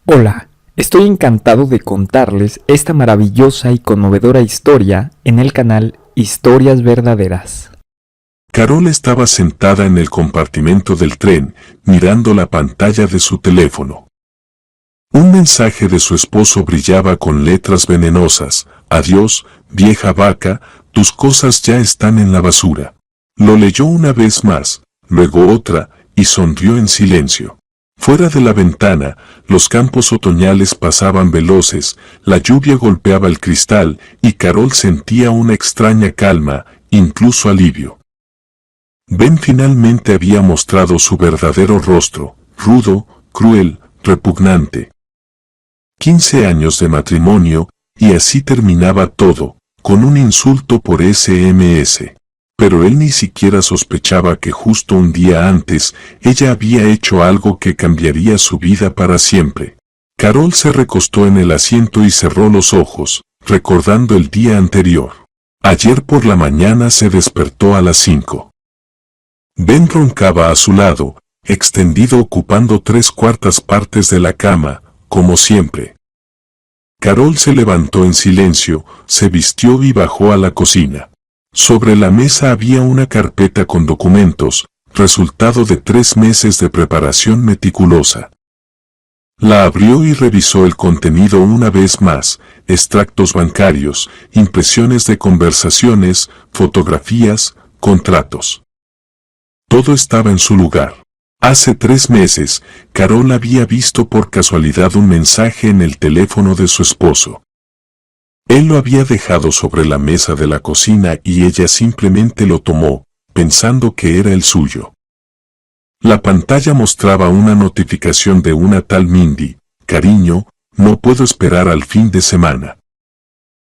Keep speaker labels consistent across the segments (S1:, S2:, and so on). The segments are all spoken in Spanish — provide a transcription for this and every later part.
S1: Hola, estoy encantado de contarles esta maravillosa y conmovedora historia en el canal Historias Verdaderas.
S2: Carol estaba sentada en el compartimento del tren, mirando la pantalla de su teléfono. Un mensaje de su esposo brillaba con letras venenosas: «Adiós, vieja vaca, tus cosas ya están en la basura». Lo leyó una vez más, luego otra, y sonrió en silencio. Fuera de la ventana, los campos otoñales pasaban veloces, la lluvia golpeaba el cristal, y Carol sentía una extraña calma, incluso alivio. Ben finalmente había mostrado su verdadero rostro, rudo, cruel, repugnante. 15 años de matrimonio, y así terminaba todo, con un insulto por SMS. Pero él ni siquiera sospechaba que justo un día antes, ella había hecho algo que cambiaría su vida para siempre. Carol se recostó en el asiento y cerró los ojos, recordando el día anterior. Ayer por la mañana se despertó a las 5. Ben roncaba a su lado, extendido ocupando 3/4 partes de la cama, como siempre. Carol se levantó en silencio, se vistió y bajó a la cocina. Sobre la mesa había una carpeta con documentos, resultado de 3 meses de preparación meticulosa. La abrió y revisó el contenido una vez más: extractos bancarios, impresiones de conversaciones, fotografías, contratos. Todo estaba en su lugar. Hace 3 meses, Carol había visto por casualidad un mensaje en el teléfono de su esposo. Él lo había dejado sobre la mesa de la cocina y ella simplemente lo tomó, pensando que era el suyo. La pantalla mostraba una notificación de una tal Mindy: «Cariño, no puedo esperar al fin de semana.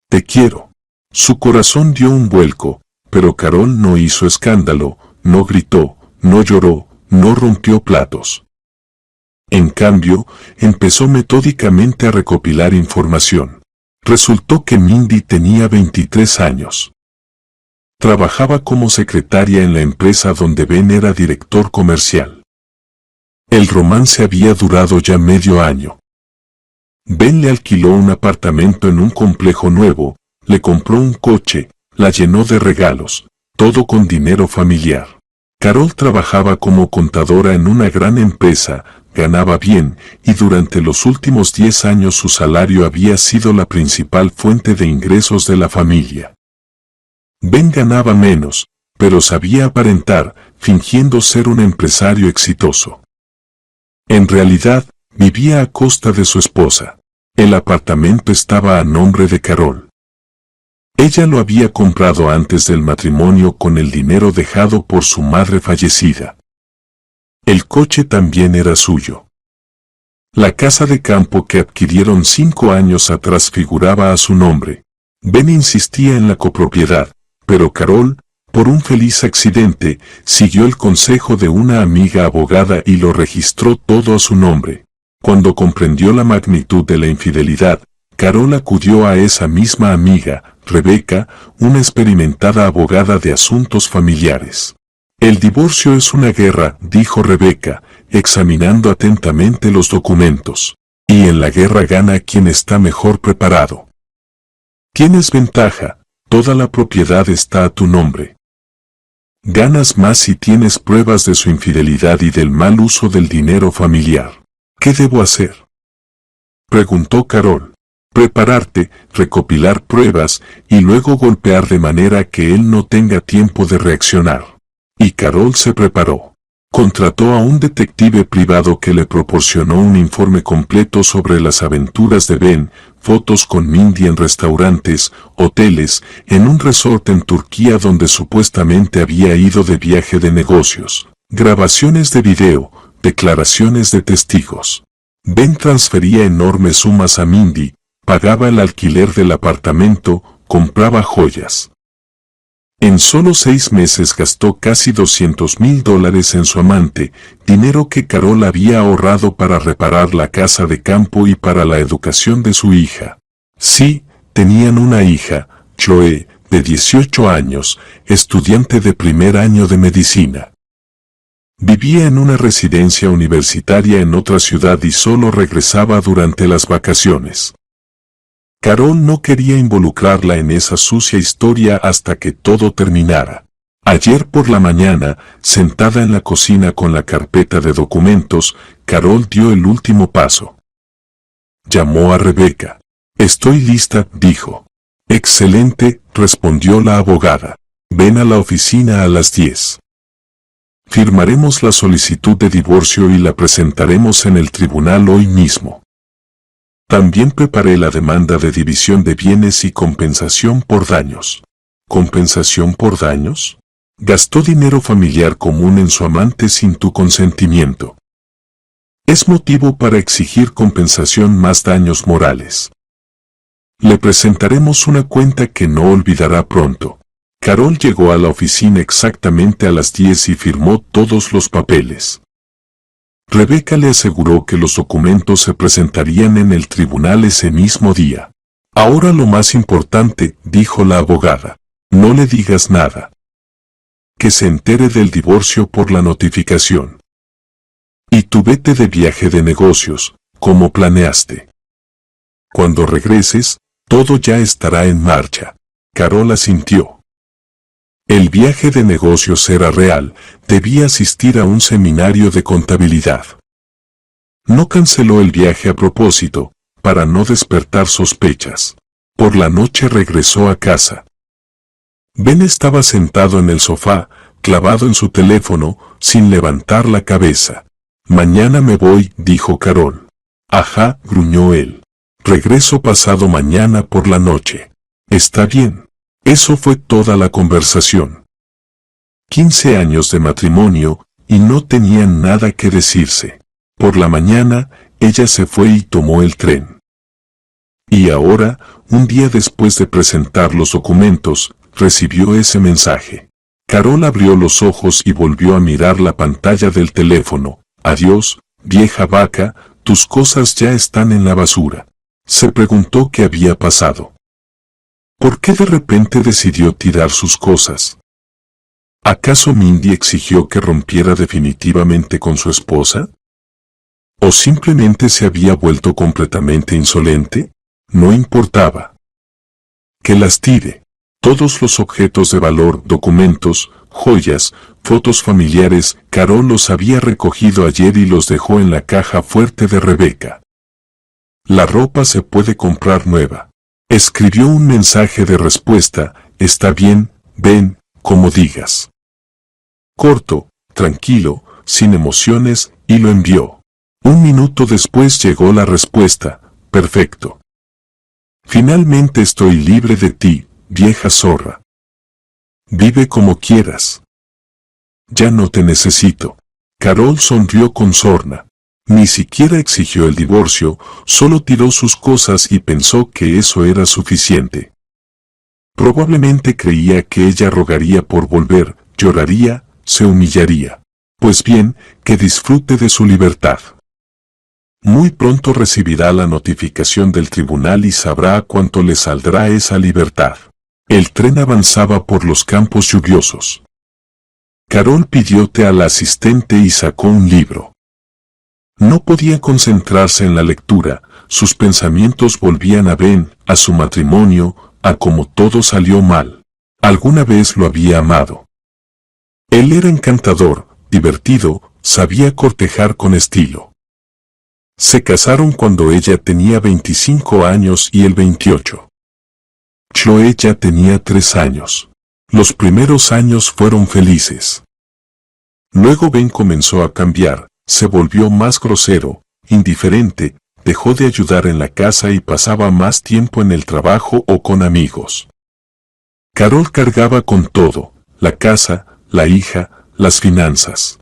S2: Te quiero». Su corazón dio un vuelco, pero Carol no hizo escándalo, no gritó, no lloró, no rompió platos. En cambio, empezó metódicamente a recopilar información. Resultó que Mindy tenía 23 años. Trabajaba como secretaria en la empresa donde Ben era director comercial. El romance había durado ya medio año. Ben le alquiló un apartamento en un complejo nuevo, le compró un coche, la llenó de regalos, todo con dinero familiar. Carol trabajaba como contadora en una gran empresa, ganaba bien, y durante los últimos 10 años su salario había sido la principal fuente de ingresos de la familia. Ben ganaba menos, pero sabía aparentar, fingiendo ser un empresario exitoso. En realidad, vivía a costa de su esposa. El apartamento estaba a nombre de Carol. Ella lo había comprado antes del matrimonio con el dinero dejado por su madre fallecida. El coche también era suyo. La casa de campo que adquirieron 5 años atrás figuraba a su nombre. Ben insistía en la copropiedad, pero Carol, por un feliz accidente, siguió el consejo de una amiga abogada y lo registró todo a su nombre. Cuando comprendió la magnitud de la infidelidad, Carol acudió a esa misma amiga, Rebecca, una experimentada abogada de asuntos familiares. «El divorcio es una guerra», dijo Rebecca, examinando atentamente los documentos. «Y en la guerra gana quien está mejor preparado. Tienes ventaja, toda la propiedad está a tu nombre. Ganas más si tienes pruebas de su infidelidad y del mal uso del dinero familiar. ¿Qué debo hacer?», preguntó Carol. «Prepararte, recopilar pruebas, y luego golpear de manera que él no tenga tiempo de reaccionar». Y Carol se preparó. Contrató a un detective privado que le proporcionó un informe completo sobre las aventuras de Ben, fotos con Mindy en restaurantes, hoteles, en un resort en Turquía donde supuestamente había ido de viaje de negocios, grabaciones de video, declaraciones de testigos. Ben transfería enormes sumas a Mindy, pagaba el alquiler del apartamento, compraba joyas. En solo 6 meses gastó casi $200,000 en su amante, dinero que Carol había ahorrado para reparar la casa de campo y para la educación de su hija. Sí, tenían una hija, Chloe, de 18 años, estudiante de primer año de medicina. Vivía en una residencia universitaria en otra ciudad y solo regresaba durante las vacaciones. Carol no quería involucrarla en esa sucia historia hasta que todo terminara. Ayer por la mañana, sentada en la cocina con la carpeta de documentos, Carol dio el último paso. Llamó a Rebeca. «Estoy lista», dijo. «Excelente», respondió la abogada. «Ven a la oficina a las 10. Firmaremos la solicitud de divorcio y la presentaremos en el tribunal hoy mismo. También preparé la demanda de división de bienes y compensación por daños». ¿Compensación por daños? Gastó dinero familiar común en su amante sin tu consentimiento. Es motivo para exigir compensación más daños morales. Le presentaremos una cuenta que no olvidará pronto. Carol llegó a la oficina exactamente a las 10 y firmó todos los papeles. Rebeca le aseguró que los documentos se presentarían en el tribunal ese mismo día. «Ahora lo más importante», dijo la abogada. «No le digas nada. Que se entere del divorcio por la notificación. Y tú vete de viaje de negocios, como planeaste. Cuando regreses, todo ya estará en marcha». Carol asintió. El viaje de negocios era real, debía asistir a un seminario de contabilidad. No canceló el viaje a propósito, para no despertar sospechas. Por la noche regresó a casa. Ben estaba sentado en el sofá, clavado en su teléfono, sin levantar la cabeza. «Mañana me voy», dijo Carol. «Ajá», gruñó él. «Regreso pasado mañana por la noche». «Está bien». Eso fue toda la conversación. 15 años de matrimonio, y no tenían nada que decirse. Por la mañana, ella se fue y tomó el tren. Y ahora, un día después de presentar los documentos, recibió ese mensaje. Carol abrió los ojos y volvió a mirar la pantalla del teléfono. «Adiós, vieja vaca, tus cosas ya están en la basura». Se preguntó qué había pasado. ¿Por qué de repente decidió tirar sus cosas? ¿Acaso Mindy exigió que rompiera definitivamente con su esposa? ¿O simplemente se había vuelto completamente insolente? No importaba. Que las tire. Todos los objetos de valor, documentos, joyas, fotos familiares, Carol los había recogido ayer y los dejó en la caja fuerte de Rebeca. La ropa se puede comprar nueva. Escribió un mensaje de respuesta: «Está bien, ven, como digas». Corto, tranquilo, sin emociones, y lo envió. Un minuto después llegó la respuesta: «Perfecto. Finalmente estoy libre de ti, vieja zorra. Vive como quieras. Ya no te necesito». Carol sonrió con sorna. Ni siquiera exigió el divorcio, solo tiró sus cosas y pensó que eso era suficiente. Probablemente creía que ella rogaría por volver, lloraría, se humillaría. Pues bien, que disfrute de su libertad. Muy pronto recibirá la notificación del tribunal y sabrá cuánto le saldrá esa libertad. El tren avanzaba por los campos lluviosos. Carol pidió té a la asistente y sacó un libro. No podía concentrarse en la lectura, sus pensamientos volvían a Ben, a su matrimonio, a cómo todo salió mal. Alguna vez lo había amado. Él era encantador, divertido, sabía cortejar con estilo. Se casaron cuando ella tenía 25 años y él 28. Chloe ya tenía 3 años. Los primeros años fueron felices. Luego Ben comenzó a cambiar. Se volvió más grosero, indiferente, dejó de ayudar en la casa y pasaba más tiempo en el trabajo o con amigos. Carol cargaba con todo, la casa, la hija, las finanzas.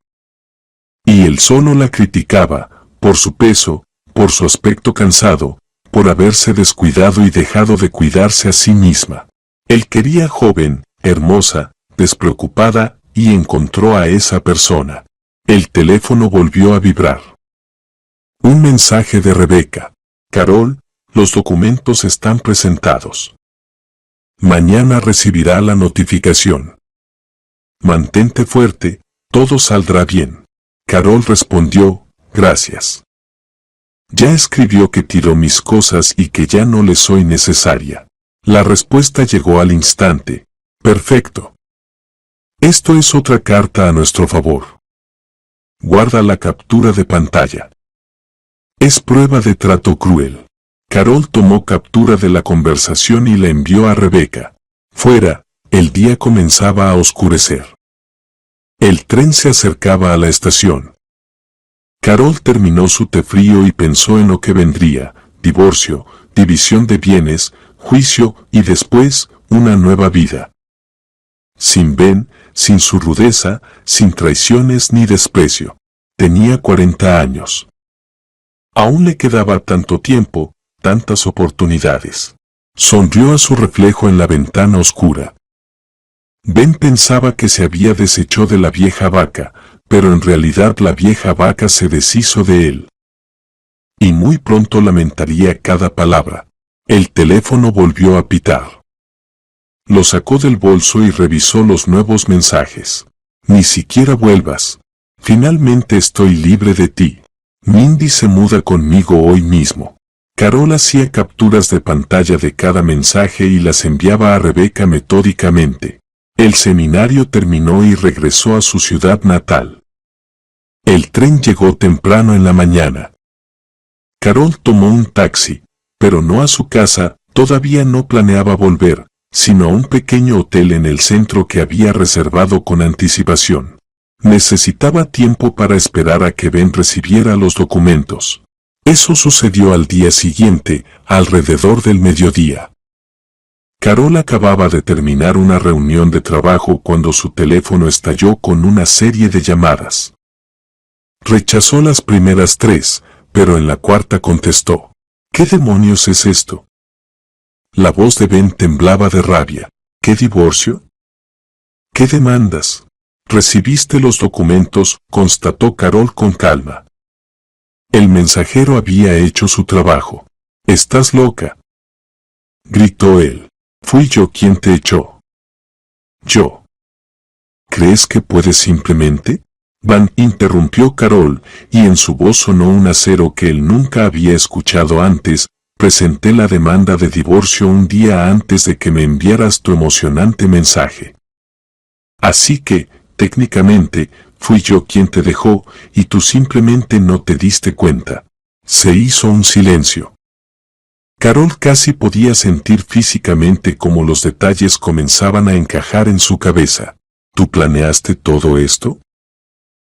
S2: Y él solo la criticaba, por su peso, por su aspecto cansado, por haberse descuidado y dejado de cuidarse a sí misma. Él quería joven, hermosa, despreocupada, y encontró a esa persona. El teléfono volvió a vibrar. Un mensaje de Rebeca. «Carol, los documentos están presentados. Mañana recibirá la notificación. Mantente fuerte, todo saldrá bien». Carol respondió, gracias. Ya escribió que tiró mis cosas y que ya no le soy necesaria. La respuesta llegó al instante. Perfecto. Esto es otra carta a nuestro favor. Guarda la captura de pantalla. Es prueba de trato cruel. Carol tomó captura de la conversación y la envió a Rebeca. Fuera, el día comenzaba a oscurecer. El tren se acercaba a la estación. Carol terminó su té frío y pensó en lo que vendría: divorcio, división de bienes, juicio y después, una nueva vida. Sin Ben, sin su rudeza, sin traiciones ni desprecio. Tenía 40 años. Aún le quedaba tanto tiempo, tantas oportunidades. Sonrió a su reflejo en la ventana oscura. Ben pensaba que se había deshecho de la vieja vaca, pero en realidad la vieja vaca se deshizo de él. Y muy pronto lamentaría cada palabra. El teléfono volvió a pitar. Lo sacó del bolso y revisó los nuevos mensajes. Ni siquiera vuelvas. Finalmente estoy libre de ti. Mindy se muda conmigo hoy mismo. Carol hacía capturas de pantalla de cada mensaje y las enviaba a Rebeca metódicamente. El seminario terminó y regresó a su ciudad natal. El tren llegó temprano en la mañana. Carol tomó un taxi, pero no a su casa. Todavía no planeaba volver, sino a un pequeño hotel en el centro que había reservado con anticipación. Necesitaba tiempo para esperar a que Ben recibiera los documentos. Eso sucedió al día siguiente, alrededor del mediodía. Carol acababa de terminar una reunión de trabajo cuando su teléfono estalló con una serie de llamadas. Rechazó las primeras 3, pero en la cuarta contestó. ¿Qué demonios es esto? La voz de Ben temblaba de rabia. ¿Qué divorcio? ¿Qué demandas? Recibiste los documentos, constató Carol con calma. El mensajero había hecho su trabajo. ¿Estás loca?, gritó él. Fui yo quien te echó. ¿Yo? ¿Crees que puedes simplemente? Van, interrumpió Carol, y en su voz sonó un acero que él nunca había escuchado antes. Presenté la demanda de divorcio un día antes de que me enviaras tu emocionante mensaje. Así que, técnicamente, fui yo quien te dejó, y tú simplemente no te diste cuenta. Se hizo un silencio. Carol casi podía sentir físicamente cómo los detalles comenzaban a encajar en su cabeza. ¿Tú planeaste todo esto?,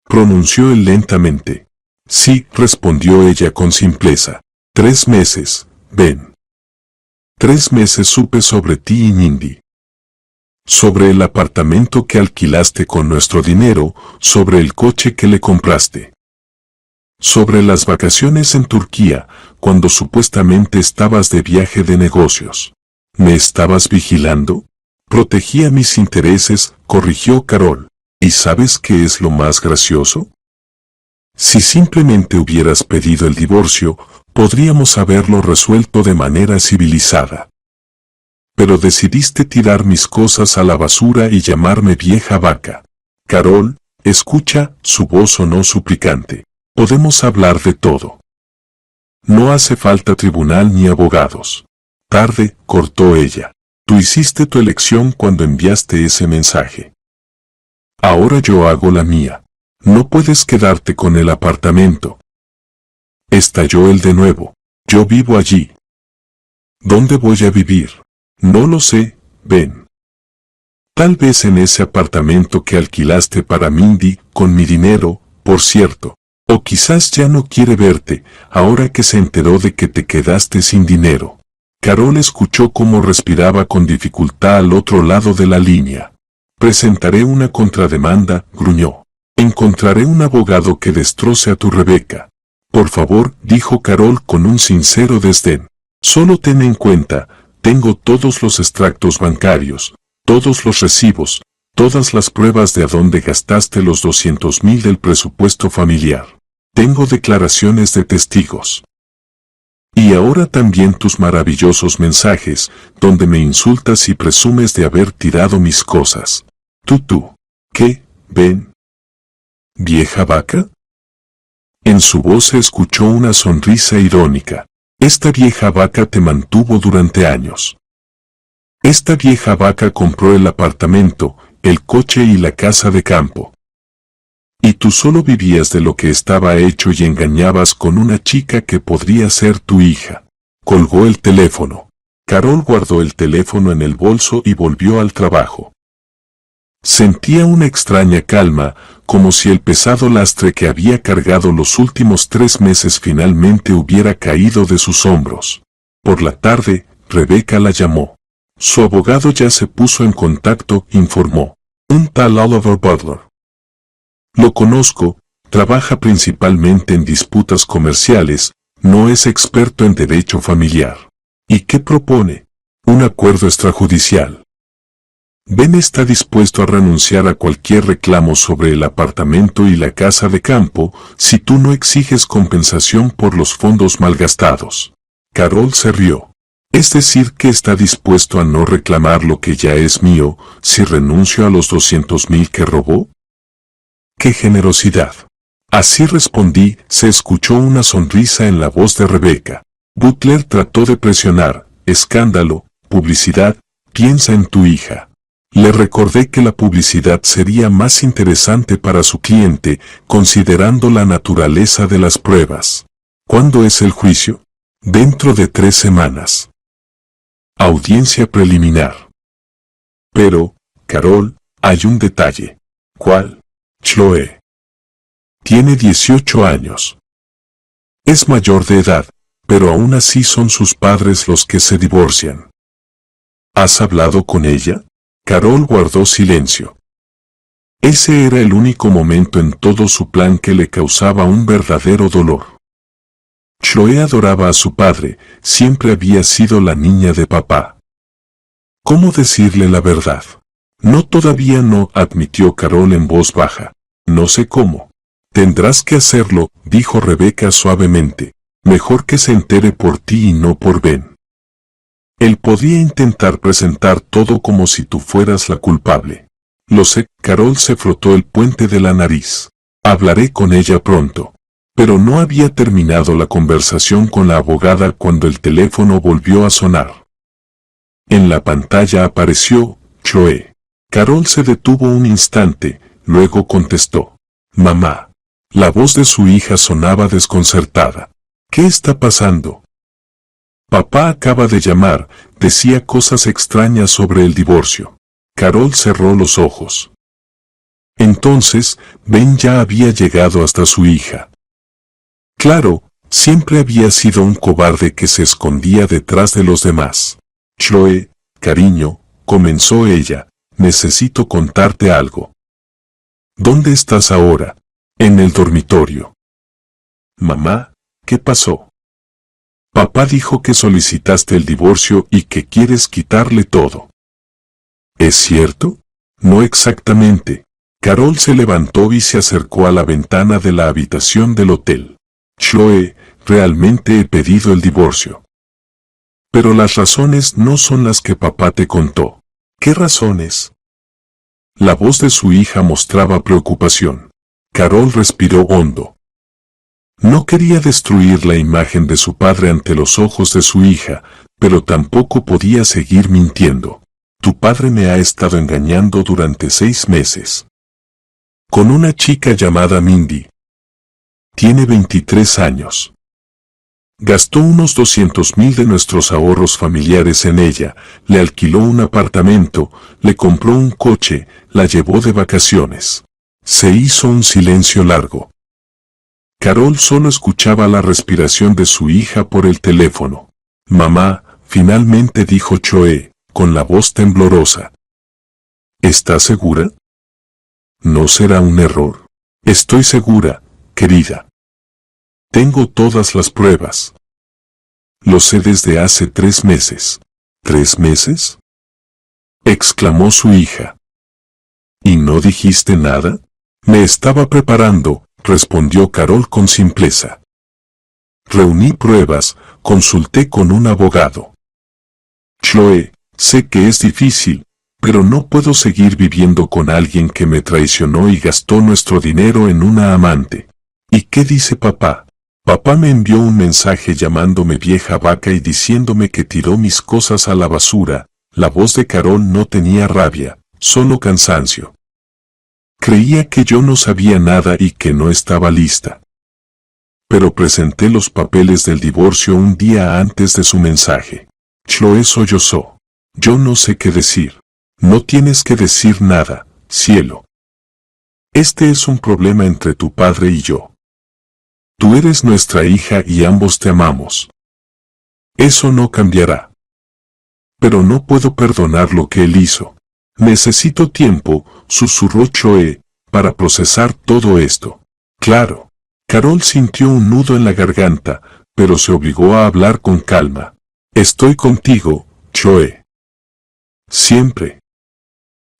S2: pronunció él lentamente. Sí, respondió ella con simpleza. 3 meses, Ben. 3 meses supe sobre ti y Mindy. Sobre el apartamento que alquilaste con nuestro dinero, sobre el coche que le compraste. Sobre las vacaciones en Turquía, cuando supuestamente estabas de viaje de negocios. ¿Me estabas vigilando? Protegía mis intereses, corrigió Carol. ¿Y sabes qué es lo más gracioso? Si simplemente hubieras pedido el divorcio, podríamos haberlo resuelto de manera civilizada. Pero decidiste tirar mis cosas a la basura y llamarme vieja vaca. Carol, escucha, su voz sonó suplicante. Podemos hablar de todo. No hace falta tribunal ni abogados. Tarde, cortó ella. Tú hiciste tu elección cuando enviaste ese mensaje. Ahora yo hago la mía. No puedes quedarte con el apartamento. Estalló él de nuevo. Yo vivo allí. ¿Dónde voy a vivir? No lo sé, Ben. Tal vez en ese apartamento que alquilaste para Mindy, con mi dinero, por cierto. O quizás ya no quiere verte, ahora que se enteró de que te quedaste sin dinero. Carol escuchó cómo respiraba con dificultad al otro lado de la línea. Presentaré una contrademanda, gruñó. Encontraré un abogado que destroce a tu Rebeca. Por favor, dijo Carol con un sincero desdén. Solo ten en cuenta, tengo todos los extractos bancarios, todos los recibos, todas las pruebas de a dónde gastaste los 200,000 del presupuesto familiar. Tengo declaraciones de testigos. Y ahora también tus maravillosos mensajes, donde me insultas y presumes de haber tirado mis cosas. ¿Tú? ¿Qué, Ben? ¿Vieja vaca? En su voz se escuchó una sonrisa irónica. Esta vieja vaca te mantuvo durante años. Esta vieja vaca compró el apartamento, el coche y la casa de campo. Y tú solo vivías de lo que estaba hecho y engañabas con una chica que podría ser tu hija. Colgó el teléfono. Carol guardó el teléfono en el bolso y volvió al trabajo. Sentía una extraña calma, como si el pesado lastre que había cargado los últimos 3 meses finalmente hubiera caído de sus hombros. Por la tarde, Rebecca la llamó. Su abogado ya se puso en contacto, informó. Un tal Oliver Butler. Lo conozco, trabaja principalmente en disputas comerciales, no es experto en derecho familiar. ¿Y qué propone? Un acuerdo extrajudicial. Ben está dispuesto a renunciar a cualquier reclamo sobre el apartamento y la casa de campo si tú no exiges compensación por los fondos malgastados. Carol se rió. Es decir que está dispuesto a no reclamar lo que ya es mío si renuncio a los 200,000 que robó. ¡Qué generosidad! Así respondí, se escuchó una sonrisa en la voz de Rebecca. Butler trató de presionar, escándalo, publicidad, piensa en tu hija. Le recordé que la publicidad sería más interesante para su cliente, considerando la naturaleza de las pruebas. ¿Cuándo es el juicio? Dentro de 3 semanas. Audiencia preliminar. Pero, Carol, hay un detalle. ¿Cuál? Chloe. Tiene 18 años. Es mayor de edad, pero aún así son sus padres los que se divorcian. ¿Has hablado con ella? Carol guardó silencio. Ese era el único momento en todo su plan que le causaba un verdadero dolor. Chloe adoraba a su padre, siempre había sido la niña de papá. ¿Cómo decirle la verdad? No, todavía no, admitió Carol en voz baja. No sé cómo. Tendrás que hacerlo, dijo Rebecca suavemente. Mejor que se entere por ti y no por Ben. Él podía intentar presentar todo como si tú fueras la culpable. Lo sé, Carol se frotó el puente de la nariz. Hablaré con ella pronto. Pero no había terminado la conversación con la abogada cuando el teléfono volvió a sonar. En la pantalla apareció Chloe. Carol se detuvo un instante, luego contestó. Mamá. La voz de su hija sonaba desconcertada. ¿Qué está pasando? Papá acaba de llamar, decía cosas extrañas sobre el divorcio. Carol cerró los ojos. Entonces, Ben ya había llegado hasta su hija. Claro, siempre había sido un cobarde que se escondía detrás de los demás. Chloe, cariño, comenzó ella, necesito contarte algo. ¿Dónde estás ahora? En el dormitorio. Mamá, ¿qué pasó? Papá dijo que solicitaste el divorcio y que quieres quitarle todo. ¿Es cierto? No exactamente. Carol se levantó y se acercó a la ventana de la habitación del hotel. Chloe, realmente he pedido el divorcio. Pero las razones no son las que papá te contó. ¿Qué razones? La voz de su hija mostraba preocupación. Carol respiró hondo. No quería destruir la imagen de su padre ante los ojos de su hija, pero tampoco podía seguir mintiendo. Tu padre me ha estado engañando durante 6 meses. Con una chica llamada Mindy. Tiene 23 años. Gastó unos 200,000 de nuestros ahorros familiares en ella, le alquiló un apartamento, le compró un coche, la llevó de vacaciones. Se hizo un silencio largo. Carol solo escuchaba la respiración de su hija por el teléfono. Mamá, finalmente dijo Chloe, con la voz temblorosa. ¿Estás segura? ¿No será un error? Estoy segura, querida. Tengo todas las pruebas. Lo sé desde hace 3 meses. ¿3 meses? Exclamó su hija. ¿Y no dijiste nada? Me estaba preparando, respondió Carol con simpleza. Reuní pruebas, consulté con un abogado. Chloe, sé que es difícil, pero no puedo seguir viviendo con alguien que me traicionó y gastó nuestro dinero en una amante. ¿Y qué dice papá? Papá me envió un mensaje llamándome vieja vaca y diciéndome que tiró mis cosas a la basura. La voz de Carol no tenía rabia, solo cansancio. Creía que yo no sabía nada y que no estaba lista. Pero presenté los papeles del divorcio un día antes de su mensaje. Chloe sollozó. Yo no sé qué decir. No tienes que decir nada, cielo. Este es un problema entre tu padre y yo. Tú eres nuestra hija y ambos te amamos. Eso no cambiará. Pero no puedo perdonar lo que él hizo. Necesito tiempo, susurró Chloe, para procesar todo esto. Claro. Carol sintió un nudo en la garganta, pero se obligó a hablar con calma. Estoy contigo, Chloe. Siempre.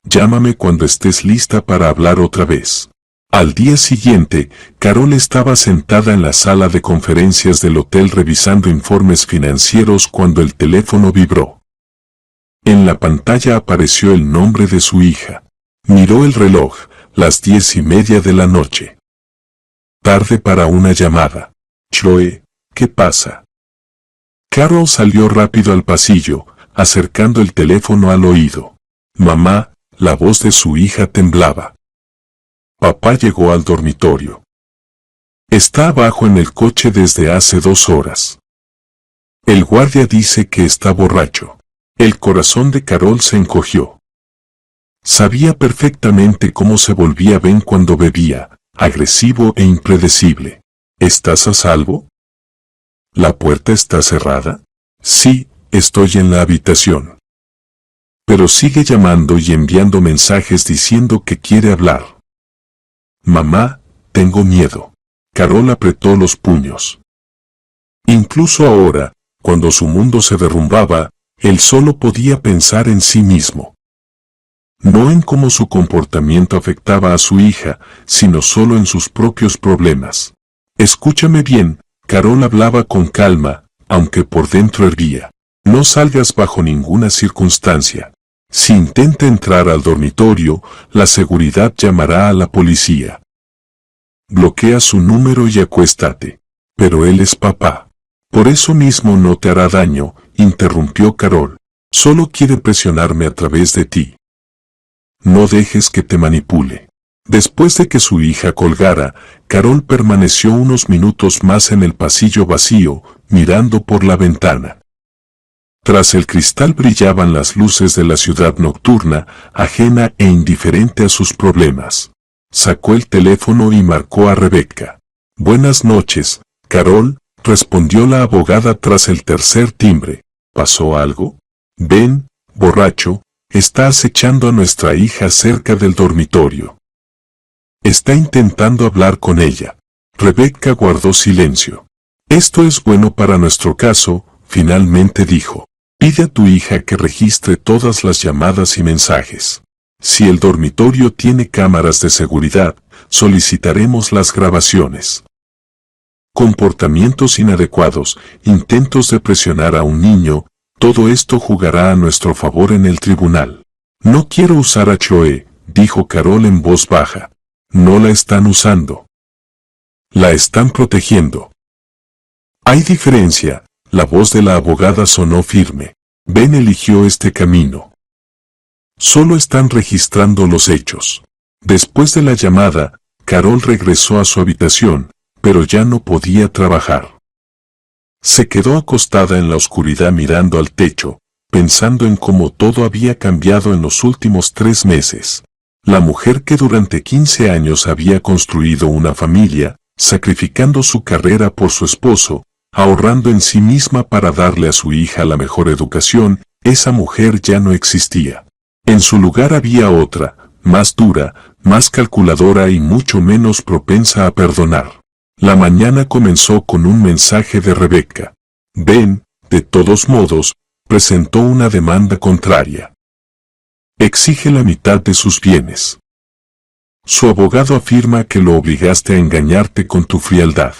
S2: Llámame cuando estés lista para hablar otra vez. Al día siguiente, Carol estaba sentada en la sala de conferencias del hotel revisando informes financieros cuando el teléfono vibró. En la pantalla apareció el nombre de su hija. Miró el reloj, las 10:30 de la noche. Tarde para una llamada. Chloe, ¿qué pasa? Carol salió rápido al pasillo, acercando el teléfono al oído. Mamá, la voz de su hija temblaba. Papá llegó al dormitorio. Está abajo en el coche desde hace 2 horas. El guardia dice que está borracho. El corazón de Carol se encogió. Sabía perfectamente cómo se volvía Ben cuando bebía, agresivo e impredecible. ¿Estás a salvo? ¿La puerta está cerrada? Sí, estoy en la habitación. Pero sigue llamando y enviando mensajes diciendo que quiere hablar. Mamá, tengo miedo. Carol apretó los puños. Incluso ahora, cuando su mundo se derrumbaba, él solo podía pensar en sí mismo. No en cómo su comportamiento afectaba a su hija, sino solo en sus propios problemas. Escúchame bien, Carol hablaba con calma, aunque por dentro hervía. No salgas bajo ninguna circunstancia. Si intenta entrar al dormitorio, la seguridad llamará a la policía. Bloquea su número y acuéstate. Pero él es papá. Por eso mismo no te hará daño, interrumpió Carol. Solo quiere presionarme a través de ti. No dejes que te manipule. Después de que su hija colgara, Carol permaneció unos minutos más en el pasillo vacío, mirando por la ventana. Tras el cristal brillaban las luces de la ciudad nocturna, ajena e indiferente a sus problemas. Sacó el teléfono y marcó a Rebecca. Buenas noches, Carol, respondió la abogada tras el tercer timbre. ¿Pasó algo? Ben, borracho, está acechando a nuestra hija cerca del dormitorio. Está intentando hablar con ella. Rebecca guardó silencio. Esto es bueno para nuestro caso, finalmente dijo. Pide a tu hija que registre todas las llamadas y mensajes. Si el dormitorio tiene cámaras de seguridad, solicitaremos las grabaciones. Comportamientos inadecuados, intentos de presionar a un niño, todo esto jugará a nuestro favor en el tribunal. No quiero usar a Chloe, dijo Carol en voz baja. No la están usando. La están protegiendo. Hay diferencia, la voz de la abogada sonó firme. Ben eligió este camino. Solo están registrando los hechos. Después de la llamada, Carol regresó a su habitación, pero ya no podía trabajar. Se quedó acostada en la oscuridad mirando al techo, pensando en cómo todo había cambiado en los últimos 3 meses. La mujer que durante 15 años había construido una familia, sacrificando su carrera por su esposo, ahorrando en sí misma para darle a su hija la mejor educación, esa mujer ya no existía. En su lugar había otra, más dura, más calculadora y mucho menos propensa a perdonar. La mañana comenzó con un mensaje de Rebecca. Ben, de todos modos, presentó una demanda contraria. Exige la mitad de sus bienes. Su abogado afirma que lo obligaste a engañarte con tu frialdad.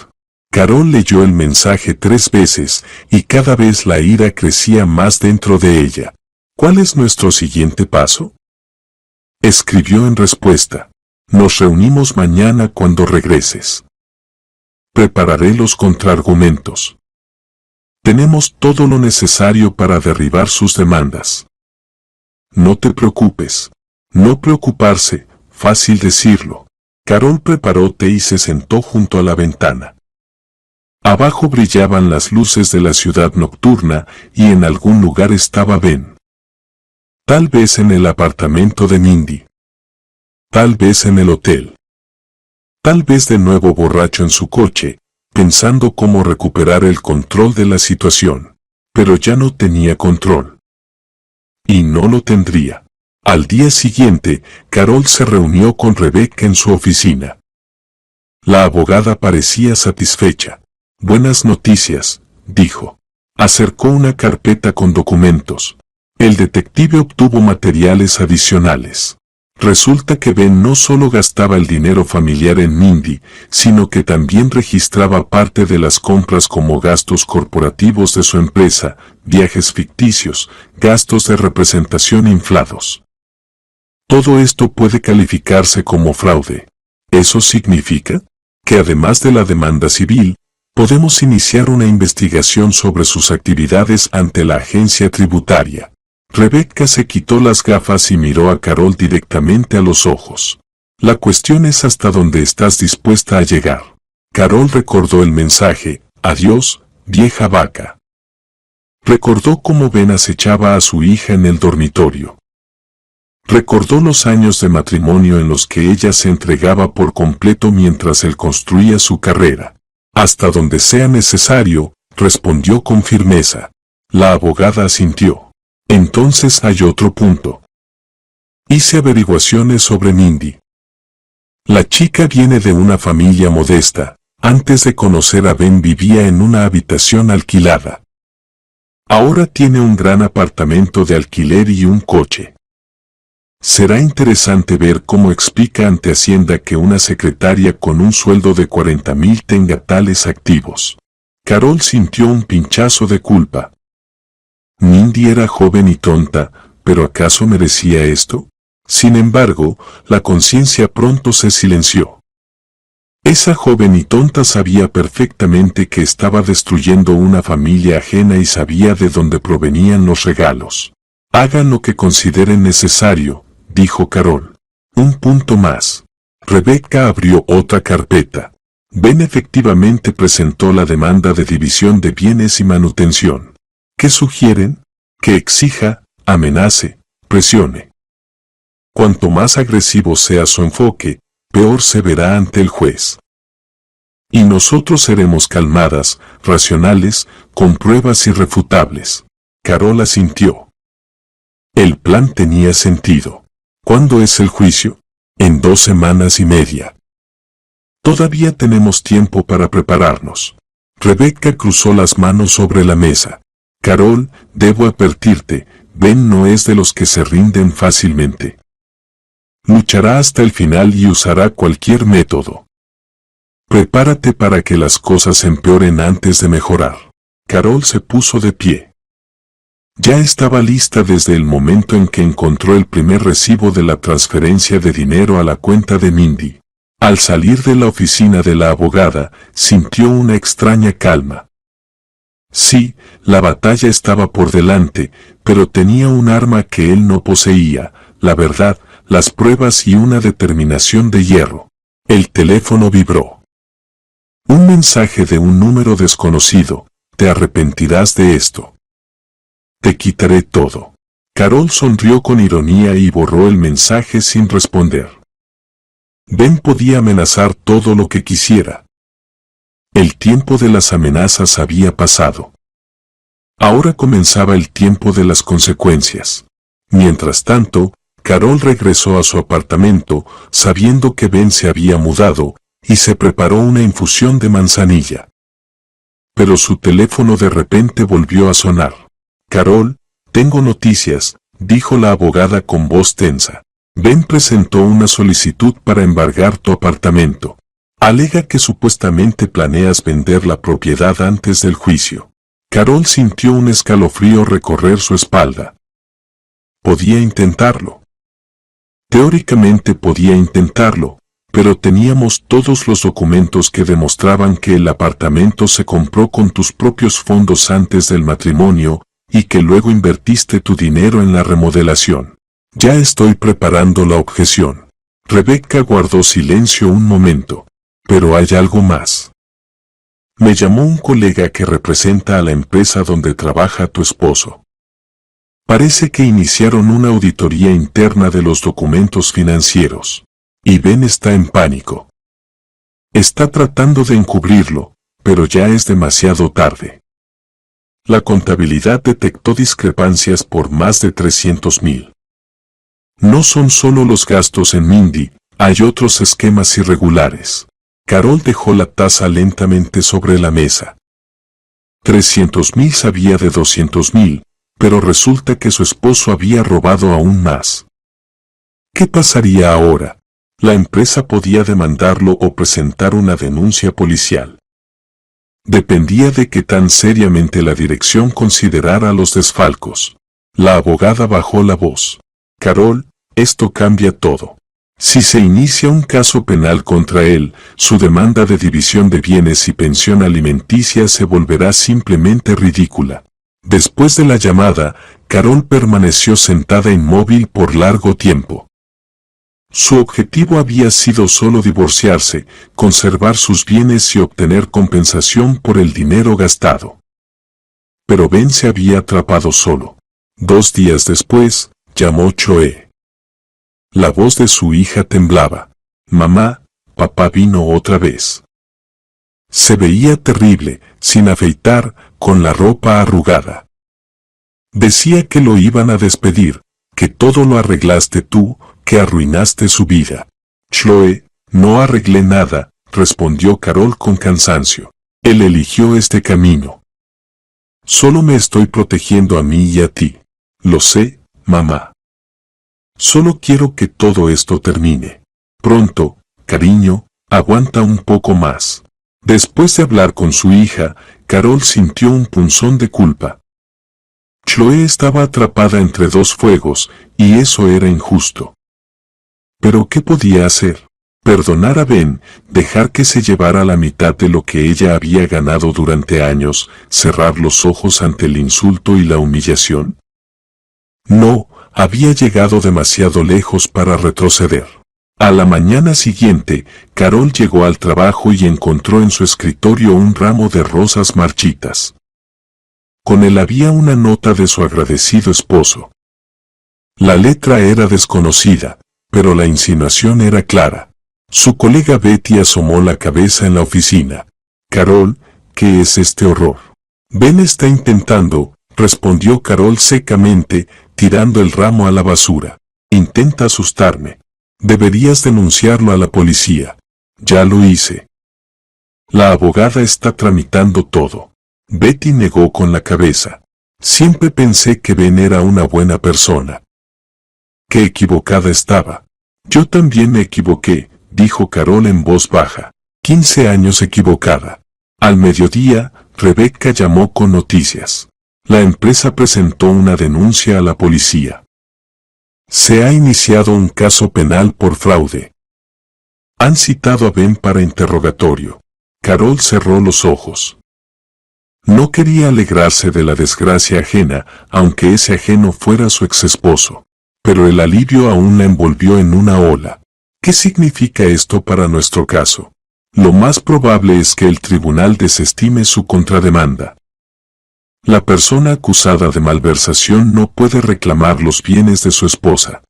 S2: Carol leyó el mensaje 3 veces, y cada vez la ira crecía más dentro de ella. ¿Cuál es nuestro siguiente paso? Escribió en respuesta. Nos reunimos mañana cuando regreses. Prepararé los contraargumentos. Tenemos todo lo necesario para derribar sus demandas. No te preocupes. No preocuparse, fácil decirlo. Carol preparó té y se sentó junto a la ventana. Abajo brillaban las luces de la ciudad nocturna y en algún lugar estaba Ben. Tal vez en el apartamento de Mindy. Tal vez en el hotel. Tal vez de nuevo borracho en su coche, pensando cómo recuperar el control de la situación. Pero ya no tenía control. Y no lo tendría. Al día siguiente, Carol se reunió con Rebecca en su oficina. La abogada parecía satisfecha. Buenas noticias, dijo. Acercó una carpeta con documentos. El detective obtuvo materiales adicionales. Resulta que Ben no solo gastaba el dinero familiar en Mindy, sino que también registraba parte de las compras como gastos corporativos de su empresa, viajes ficticios, gastos de representación inflados. Todo esto puede calificarse como fraude. ¿Eso significa? Que además de la demanda civil, podemos iniciar una investigación sobre sus actividades ante la agencia tributaria. Rebecca se quitó las gafas y miró a Carol directamente a los ojos. La cuestión es hasta dónde estás dispuesta a llegar. Carol recordó el mensaje, adiós, vieja vaca. Recordó cómo Ben acechaba a su hija en el dormitorio. Recordó los años de matrimonio en los que ella se entregaba por completo mientras él construía su carrera. Hasta donde sea necesario, respondió con firmeza. La abogada asintió. Entonces hay otro punto. Hice averiguaciones sobre Mindy. La chica viene de una familia modesta. Antes de conocer a Ben vivía en una habitación alquilada. Ahora tiene un gran apartamento de alquiler y un coche. Será interesante ver cómo explica ante Hacienda que una secretaria con un sueldo de 40,000 tenga tales activos. Carol sintió un pinchazo de culpa. Mindy era joven y tonta, ¿pero acaso merecía esto? Sin embargo, la conciencia pronto se silenció. Esa joven y tonta sabía perfectamente que estaba destruyendo una familia ajena y sabía de dónde provenían los regalos. Hagan lo que consideren necesario, dijo Carol. Un punto más. Rebecca abrió otra carpeta. Ben efectivamente presentó la demanda de división de bienes y manutención. ¿Qué sugieren? Que exija, amenace, presione. Cuanto más agresivo sea su enfoque, peor se verá ante el juez. Y nosotros seremos calmadas, racionales, con pruebas irrefutables. Carol asintió. El plan tenía sentido. ¿Cuándo es el juicio? En 2 semanas y media. Todavía tenemos tiempo para prepararnos. Rebecca cruzó las manos sobre la mesa. Carol, debo advertirte, Ben no es de los que se rinden fácilmente. Luchará hasta el final y usará cualquier método. Prepárate para que las cosas empeoren antes de mejorar. Carol se puso de pie. Ya estaba lista desde el momento en que encontró el primer recibo de la transferencia de dinero a la cuenta de Mindy. Al salir de la oficina de la abogada, sintió una extraña calma. Sí, la batalla estaba por delante, pero tenía un arma que él no poseía, la verdad, las pruebas y una determinación de hierro. El teléfono vibró. Un mensaje de un número desconocido, te arrepentirás de esto. Te quitaré todo. Carol sonrió con ironía y borró el mensaje sin responder. Ben podía amenazar todo lo que quisiera. El tiempo de las amenazas había pasado. Ahora comenzaba el tiempo de las consecuencias. Mientras tanto, Carol regresó a su apartamento, sabiendo que Ben se había mudado, y se preparó una infusión de manzanilla. Pero su teléfono de repente volvió a sonar. Carol, tengo noticias, dijo la abogada con voz tensa. Ben presentó una solicitud para embargar tu apartamento. Alega que supuestamente planeas vender la propiedad antes del juicio. Carol sintió un escalofrío recorrer su espalda. Podía intentarlo. Teóricamente podía intentarlo, pero teníamos todos los documentos que demostraban que el apartamento se compró con tus propios fondos antes del matrimonio y que luego invertiste tu dinero en la remodelación. Ya estoy preparando la objeción. Rebecca guardó silencio un momento. Pero hay algo más. Me llamó un colega que representa a la empresa donde trabaja tu esposo. Parece que iniciaron una auditoría interna de los documentos financieros. Y Ben está en pánico. Está tratando de encubrirlo, pero ya es demasiado tarde. La contabilidad detectó discrepancias por más de 300,000. No son solo los gastos en Mindy, hay otros esquemas irregulares. Carol dejó la taza lentamente sobre la mesa. 300,000 sabía de 200,000, pero resulta que su esposo había robado aún más. ¿Qué pasaría ahora? La empresa podía demandarlo o presentar una denuncia policial. Dependía de que tan seriamente la dirección considerara los desfalcos. La abogada bajó la voz. Carol, esto cambia todo. Si se inicia un caso penal contra él, su demanda de división de bienes y pensión alimenticia se volverá simplemente ridícula. Después de la llamada, Carol permaneció sentada inmóvil por largo tiempo. Su objetivo había sido solo divorciarse, conservar sus bienes y obtener compensación por el dinero gastado. Pero Ben se había atrapado solo. 2 días después, llamó Chloe. La voz de su hija temblaba. Mamá, papá vino otra vez. Se veía terrible, sin afeitar, con la ropa arrugada. Decía que lo iban a despedir, que todo lo arreglaste tú, que arruinaste su vida. Chloe, no arreglé nada, respondió Carol con cansancio. Él eligió este camino. Solo me estoy protegiendo a mí y a ti. Lo sé, mamá. Solo quiero que todo esto termine. Pronto, cariño, aguanta un poco más. Después de hablar con su hija, Carol sintió un punzón de culpa. Chloe estaba atrapada entre 2 fuegos, y eso era injusto. ¿Pero qué podía hacer? ¿Perdonar a Ben, dejar que se llevara la mitad de lo que ella había ganado durante años, cerrar los ojos ante el insulto y la humillación? No, había llegado demasiado lejos para retroceder. A la mañana siguiente, Carol llegó al trabajo y encontró en su escritorio un ramo de rosas marchitas. Con él había una nota de su agradecido esposo. La letra era desconocida, pero la insinuación era clara. Su colega Betty asomó la cabeza en la oficina. Carol, ¿qué es este horror? Ben está intentando, respondió Carol secamente, tirando el ramo a la basura. Intenta asustarme. Deberías denunciarlo a la policía. Ya lo hice. La abogada está tramitando todo. Betty negó con la cabeza. Siempre pensé que Ben era una buena persona. Qué equivocada estaba. Yo también me equivoqué, dijo Carol en voz baja. 15 años equivocada. Al mediodía, Rebecca llamó con noticias. La empresa presentó una denuncia a la policía. Se ha iniciado un caso penal por fraude. Han citado a Ben para interrogatorio. Carol cerró los ojos. No quería alegrarse de la desgracia ajena, aunque ese ajeno fuera su exesposo. Pero el alivio aún la envolvió en una ola. ¿Qué significa esto para nuestro caso? Lo más probable es que el tribunal desestime su contrademanda. La persona acusada de malversación no puede reclamar los bienes de su esposa.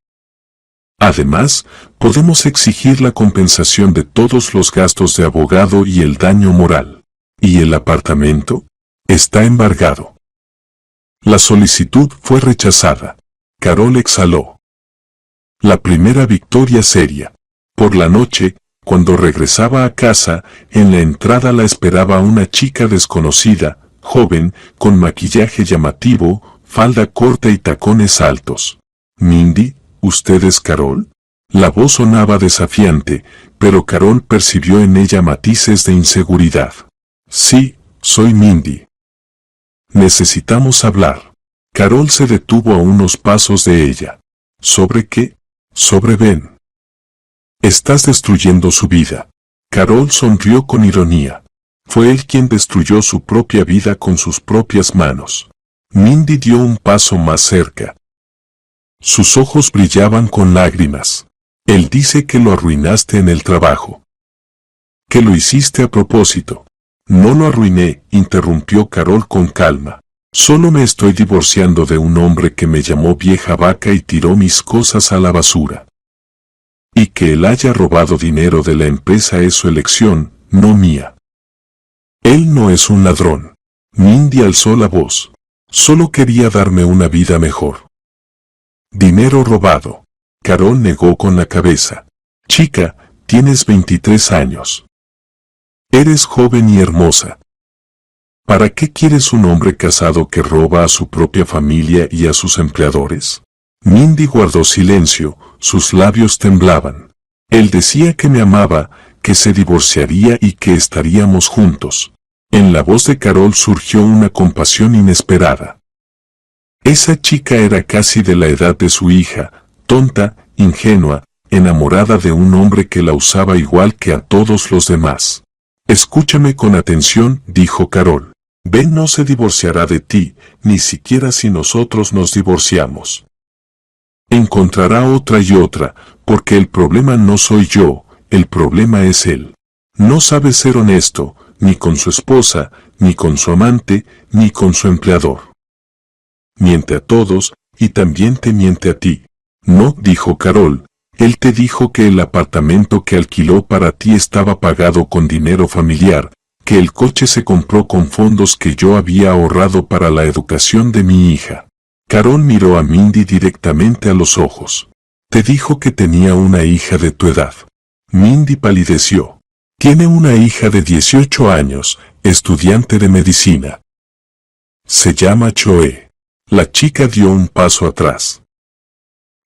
S2: Además, podemos exigir la compensación de todos los gastos de abogado y el daño moral. ¿Y el apartamento? Está embargado. La solicitud fue rechazada. Carol exhaló. La primera victoria seria. Por la noche, cuando regresaba a casa, en la entrada la esperaba una chica desconocida, joven, con maquillaje llamativo, falda corta y tacones altos. Mindy, ¿usted es Carol? La voz sonaba desafiante, pero Carol percibió en ella matices de inseguridad. Sí, soy Mindy. Necesitamos hablar. Carol se detuvo a unos pasos de ella. ¿Sobre qué? Sobre Ben. Estás destruyendo su vida. Carol sonrió con ironía. Fue él quien destruyó su propia vida con sus propias manos. Mindy dio un paso más cerca. Sus ojos brillaban con lágrimas. Él dice que lo arruinaste en el trabajo. Que lo hiciste a propósito. No lo arruiné, interrumpió Carol con calma. Solo me estoy divorciando de un hombre que me llamó vieja vaca y tiró mis cosas a la basura. Y que él haya robado dinero de la empresa es su elección, no mía. Él no es un ladrón. Mindy alzó la voz. Solo quería darme una vida mejor. Dinero robado. Carol negó con la cabeza. Chica, tienes 23 años. Eres joven y hermosa. ¿Para qué quieres un hombre casado que roba a su propia familia y a sus empleadores? Mindy guardó silencio, sus labios temblaban. Él decía que me amaba, que se divorciaría y que estaríamos juntos. En la voz de Carol surgió una compasión inesperada. Esa chica era casi de la edad de su hija, tonta, ingenua, enamorada de un hombre que la usaba igual que a todos los demás. Escúchame con atención, dijo Carol. Ben no se divorciará de ti, ni siquiera si nosotros nos divorciamos. Encontrará otra y otra, porque el problema no soy yo, el problema es él. No sabe ser honesto, ni con su esposa, ni con su amante, ni con su empleador. Miente a todos, y también te miente a ti. No, dijo Carol, él te dijo que el apartamento que alquiló para ti estaba pagado con dinero familiar, que el coche se compró con fondos que yo había ahorrado para la educación de mi hija. Carol miró a Mindy directamente a los ojos. Te dijo que tenía una hija de tu edad. Mindy palideció. Tiene una hija de 18 años, estudiante de medicina. Se llama Choe. La chica dio un paso atrás.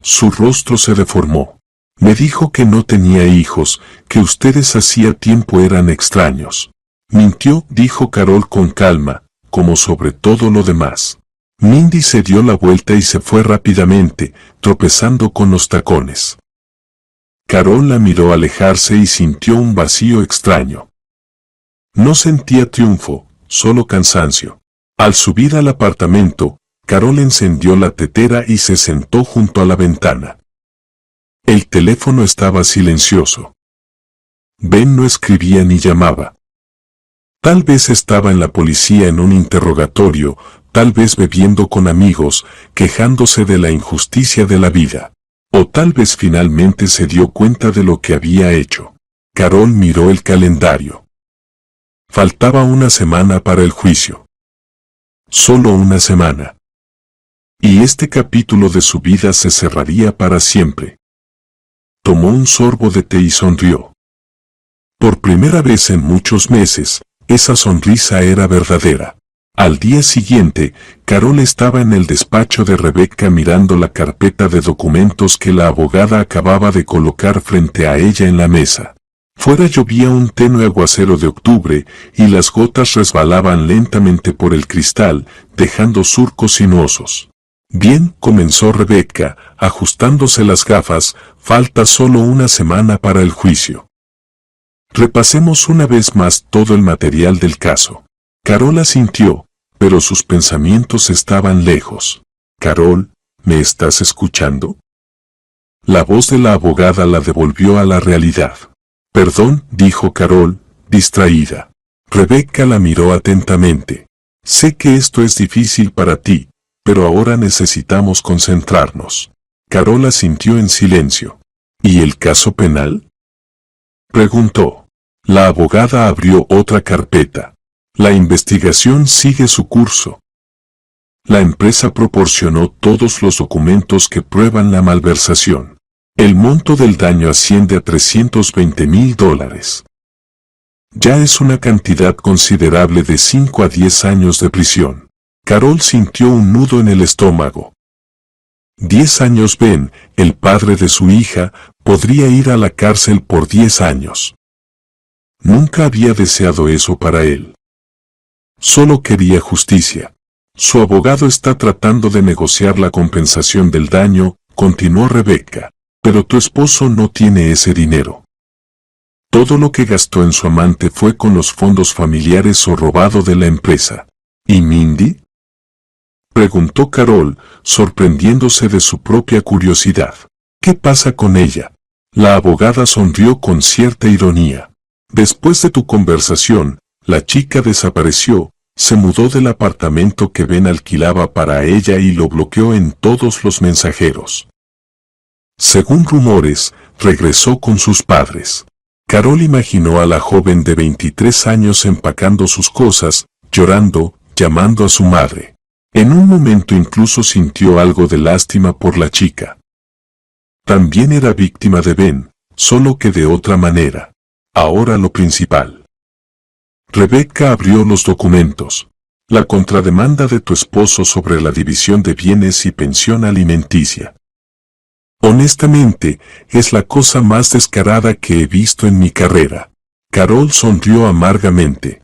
S2: Su rostro se deformó. Me dijo que no tenía hijos, que ustedes hacía tiempo eran extraños. Mintió, dijo Carol con calma, como sobre todo lo demás. Mindy se dio la vuelta y se fue rápidamente, tropezando con los tacones. Carol la miró alejarse y sintió un vacío extraño. No sentía triunfo, solo cansancio. Al subir al apartamento, Carol encendió la tetera y se sentó junto a la ventana. El teléfono estaba silencioso. Ben no escribía ni llamaba. Tal vez estaba en la policía en un interrogatorio, tal vez bebiendo con amigos, quejándose de la injusticia de la vida. O tal vez finalmente se dio cuenta de lo que había hecho. Carol miró el calendario. Faltaba una semana para el juicio. Solo una semana. Y este capítulo de su vida se cerraría para siempre. Tomó un sorbo de té y sonrió. Por primera vez en muchos meses, esa sonrisa era verdadera. Al día siguiente, Carol estaba en el despacho de Rebecca mirando la carpeta de documentos que la abogada acababa de colocar frente a ella en la mesa. Fuera llovía un tenue aguacero de octubre y las gotas resbalaban lentamente por el cristal, dejando surcos sinuosos. Bien, comenzó Rebecca, ajustándose las gafas, falta solo una semana para el juicio. Repasemos una vez más todo el material del caso. Carol asintió, pero sus pensamientos estaban lejos. Carol, ¿me estás escuchando? La voz de la abogada la devolvió a la realidad. Perdón, dijo Carol, distraída. Rebecca la miró atentamente. Sé que esto es difícil para ti, pero ahora necesitamos concentrarnos. Carol asintió en silencio. ¿Y el caso penal? Preguntó. La abogada abrió otra carpeta. La investigación sigue su curso. La empresa proporcionó todos los documentos que prueban la malversación. El monto del daño asciende a $320,000. Ya es una cantidad considerable de 5 a 10 años de prisión. Carol sintió un nudo en el estómago. 10 años. Ben, el padre de su hija, podría ir a la cárcel por 10 años. Nunca había deseado eso para él. Solo quería justicia. Su abogado está tratando de negociar la compensación del daño, continuó Rebecca. Pero tu esposo no tiene ese dinero. Todo lo que gastó en su amante fue con los fondos familiares o robado de la empresa. ¿Y Mindy?, preguntó Carol, sorprendiéndose de su propia curiosidad. ¿Qué pasa con ella? La abogada sonrió con cierta ironía. Después de tu conversación, la chica desapareció, se mudó del apartamento que Ben alquilaba para ella y lo bloqueó en todos los mensajeros. Según rumores, regresó con sus padres. Carol imaginó a la joven de 23 años empacando sus cosas, llorando, llamando a su madre. En un momento incluso sintió algo de lástima por la chica. También era víctima de Ben, solo que de otra manera. Ahora lo principal. Rebecca abrió los documentos. La contrademanda de tu esposo sobre la división de bienes y pensión alimenticia. Honestamente, es la cosa más descarada que he visto en mi carrera. Carol sonrió amargamente.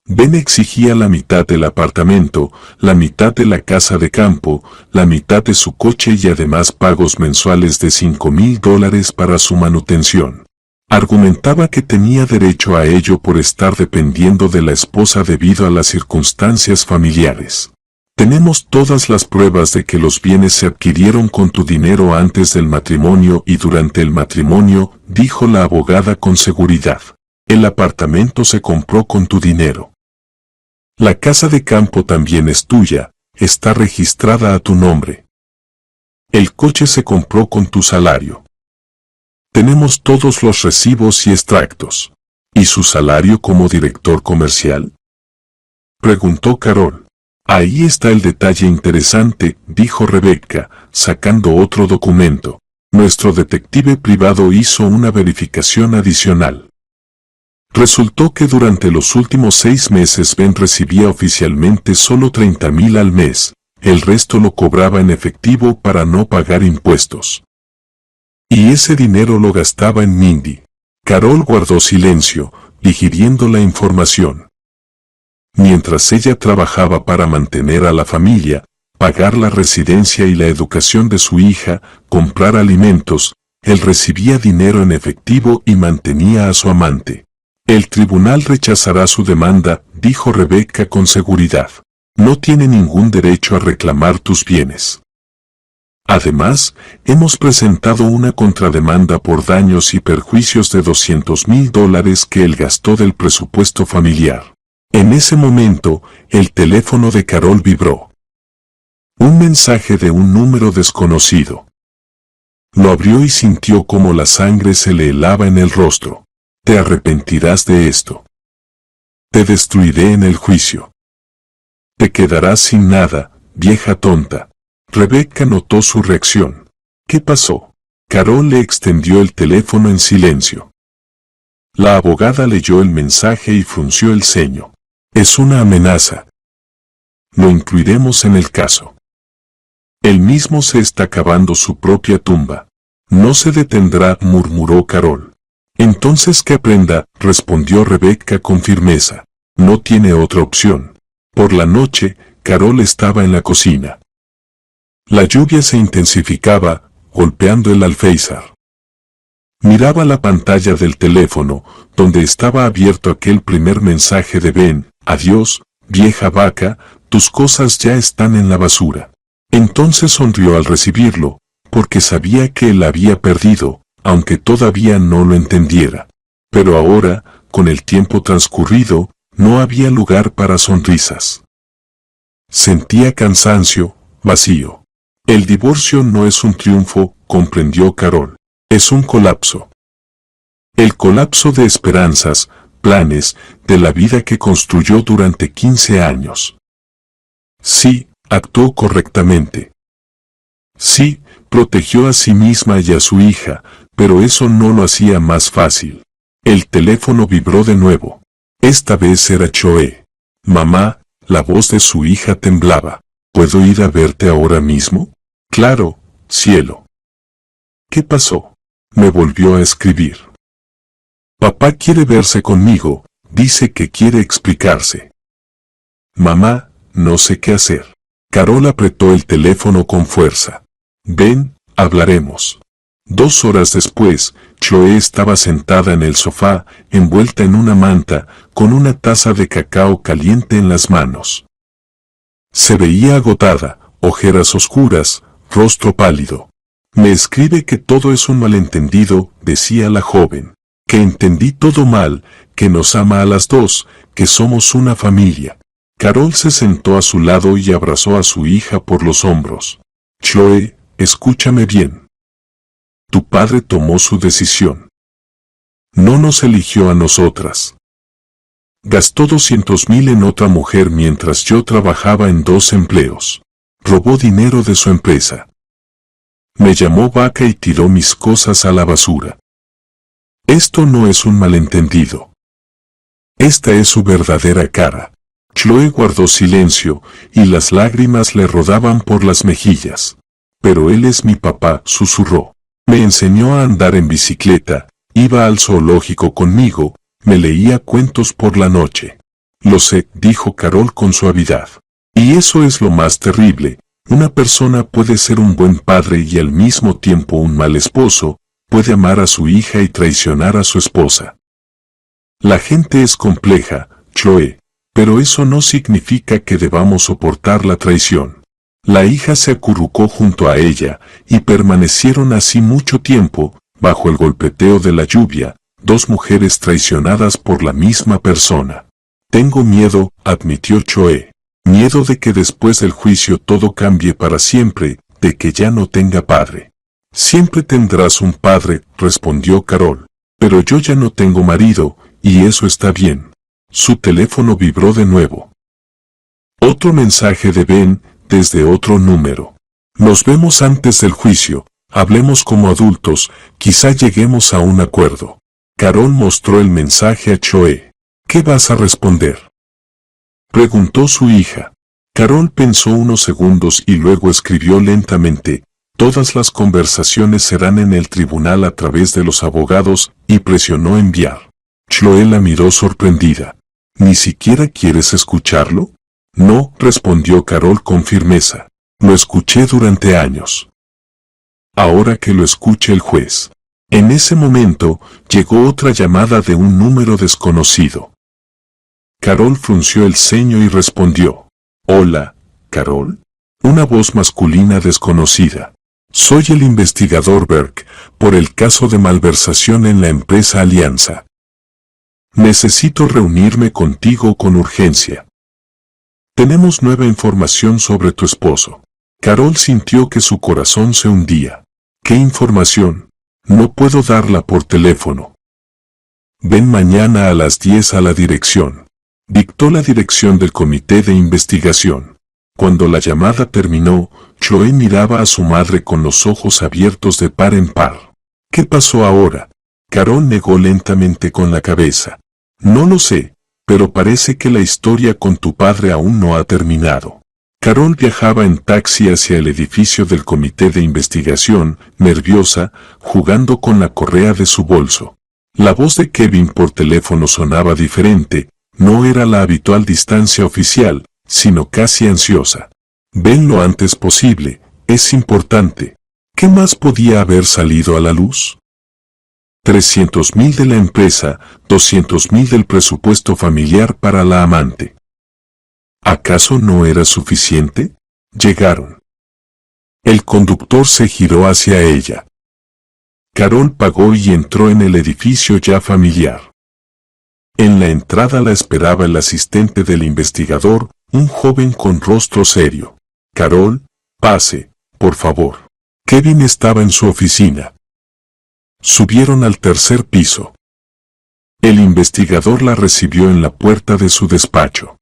S2: Ben exigía la mitad del apartamento, la mitad de la casa de campo, la mitad de su coche y además pagos mensuales de $5,000 para su manutención. Argumentaba que tenía derecho a ello por estar dependiendo de la esposa debido a las circunstancias familiares. Tenemos todas las pruebas de que los bienes se adquirieron con tu dinero antes del matrimonio y durante el matrimonio, dijo la abogada con seguridad. El apartamento se compró con tu dinero. La casa de campo también es tuya, está registrada a tu nombre. El coche se compró con tu salario. Tenemos todos los recibos y extractos. ¿Y su salario como director comercial?, preguntó Carol. Ahí está el detalle interesante, dijo Rebecca, sacando otro documento. Nuestro detective privado hizo una verificación adicional. Resultó que durante los últimos 6 meses Ben recibía oficialmente solo $30,000 al mes, el resto lo cobraba en efectivo para no pagar impuestos. Y ese dinero lo gastaba en Mindy. Carol guardó silencio, digiriendo la información. Mientras ella trabajaba para mantener a la familia, pagar la residencia y la educación de su hija, comprar alimentos, él recibía dinero en efectivo y mantenía a su amante. El tribunal rechazará su demanda, dijo Rebecca con seguridad. No tiene ningún derecho a reclamar tus bienes. Además, hemos presentado una contrademanda por daños y perjuicios de $200,000 que él gastó del presupuesto familiar. En ese momento, el teléfono de Carol vibró. Un mensaje de un número desconocido. Lo abrió y sintió como la sangre se le helaba en el rostro. Te arrepentirás de esto. Te destruiré en el juicio. Te quedarás sin nada, vieja tonta. Rebecca notó su reacción. ¿Qué pasó? Carol le extendió el teléfono en silencio. La abogada leyó el mensaje y frunció el ceño. Es una amenaza. Lo incluiremos en el caso. Él mismo se está cavando su propia tumba. No se detendrá, murmuró Carol. Entonces que aprenda, respondió Rebecca con firmeza. No tiene otra opción. Por la noche, Carol estaba en la cocina. La lluvia se intensificaba, golpeando el alféizar. Miraba la pantalla del teléfono, donde estaba abierto aquel primer mensaje de Ben. Adiós, vieja vaca, tus cosas ya están en la basura. Entonces sonrió al recibirlo, porque sabía que él había perdido, aunque todavía no lo entendiera. Pero ahora, con el tiempo transcurrido, no había lugar para sonrisas. Sentía cansancio, vacío. El divorcio no es un triunfo, comprendió Carol. Es un colapso. El colapso de esperanzas, planes, de la vida que construyó durante 15 años. Sí, actuó correctamente. Sí, protegió a sí misma y a su hija, pero eso no lo hacía más fácil. El teléfono vibró de nuevo. Esta vez era Choe. Mamá, la voz de su hija temblaba. ¿Puedo ir a verte ahora mismo? Claro, cielo. ¿Qué pasó? Me volvió a escribir. Papá quiere verse conmigo, dice que quiere explicarse. Mamá, no sé qué hacer. Carol apretó el teléfono con fuerza. Ven, hablaremos. 2 horas después, Chloe estaba sentada en el sofá, envuelta en una manta, con una taza de cacao caliente en las manos. Se veía agotada, ojeras oscuras, rostro pálido. Me escribe que todo es un malentendido, decía la joven. Que entendí todo mal, que nos ama a las dos, que somos una familia. Carol se sentó a su lado y abrazó a su hija por los hombros. Chloe, escúchame bien. Tu padre tomó su decisión. No nos eligió a nosotras. Gastó 200,000 en otra mujer mientras yo trabajaba en 2 empleos. Robó dinero de su empresa. Me llamó vaca y tiró mis cosas a la basura. Esto no es un malentendido. Esta es su verdadera cara. Chloe guardó silencio, y las lágrimas le rodaban por las mejillas. Pero él es mi papá, susurró. Me enseñó a andar en bicicleta, iba al zoológico conmigo, me leía cuentos por la noche. Lo sé, dijo Carol con suavidad. Y eso es lo más terrible. Una persona puede ser un buen padre y al mismo tiempo un mal esposo, puede amar a su hija y traicionar a su esposa. La gente es compleja, Chloe, pero eso no significa que debamos soportar la traición. La hija se acurrucó junto a ella, y permanecieron así mucho tiempo, bajo el golpeteo de la lluvia, 2 mujeres traicionadas por la misma persona. Tengo miedo, admitió Chloe. Miedo de que después del juicio todo cambie para siempre, de que ya no tenga padre. Siempre tendrás un padre, respondió Carol. Pero yo ya no tengo marido, y eso está bien. Su teléfono vibró de nuevo. Otro mensaje de Ben, desde otro número. Nos vemos antes del juicio, hablemos como adultos, quizá lleguemos a un acuerdo. Carol mostró el mensaje a Chloe. ¿Qué vas a responder?, preguntó su hija. Carol pensó unos segundos y luego escribió lentamente, todas las conversaciones serán en el tribunal a través de los abogados, y presionó enviar. Chloe la miró sorprendida. ¿Ni siquiera quieres escucharlo? No, respondió Carol con firmeza. Lo escuché durante años. Ahora que lo escuche el juez. En ese momento, llegó otra llamada de un número desconocido. Carol frunció el ceño y respondió. Hola, Carol. Una voz masculina desconocida. Soy el investigador Berg, por el caso de malversación en la empresa Alianza. Necesito reunirme contigo con urgencia. Tenemos nueva información sobre tu esposo. Carol sintió que su corazón se hundía. ¿Qué información? No puedo darla por teléfono. Ven mañana a las 10 a la dirección. Dictó la dirección del comité de investigación. Cuando la llamada terminó, Chloe miraba a su madre con los ojos abiertos de par en par. ¿Qué pasó ahora? Carol negó lentamente con la cabeza. No lo sé, pero parece que la historia con tu padre aún no ha terminado. Carol viajaba en taxi hacia el edificio del comité de investigación, nerviosa, jugando con la correa de su bolso. La voz de Kevin por teléfono sonaba diferente, no era la habitual distancia oficial, sino casi ansiosa. Ven lo antes posible, es importante. ¿Qué más podía haber salido a la luz? 300,000 de la empresa, 200,000 del presupuesto familiar para la amante. ¿Acaso no era suficiente? Llegaron. El conductor se giró hacia ella. Carol pagó y entró en el edificio ya familiar. En la entrada la esperaba el asistente del investigador, un joven con rostro serio. Carol, pase, por favor. Kevin estaba en su oficina. Subieron al 3er piso. El investigador la recibió en la puerta de su despacho.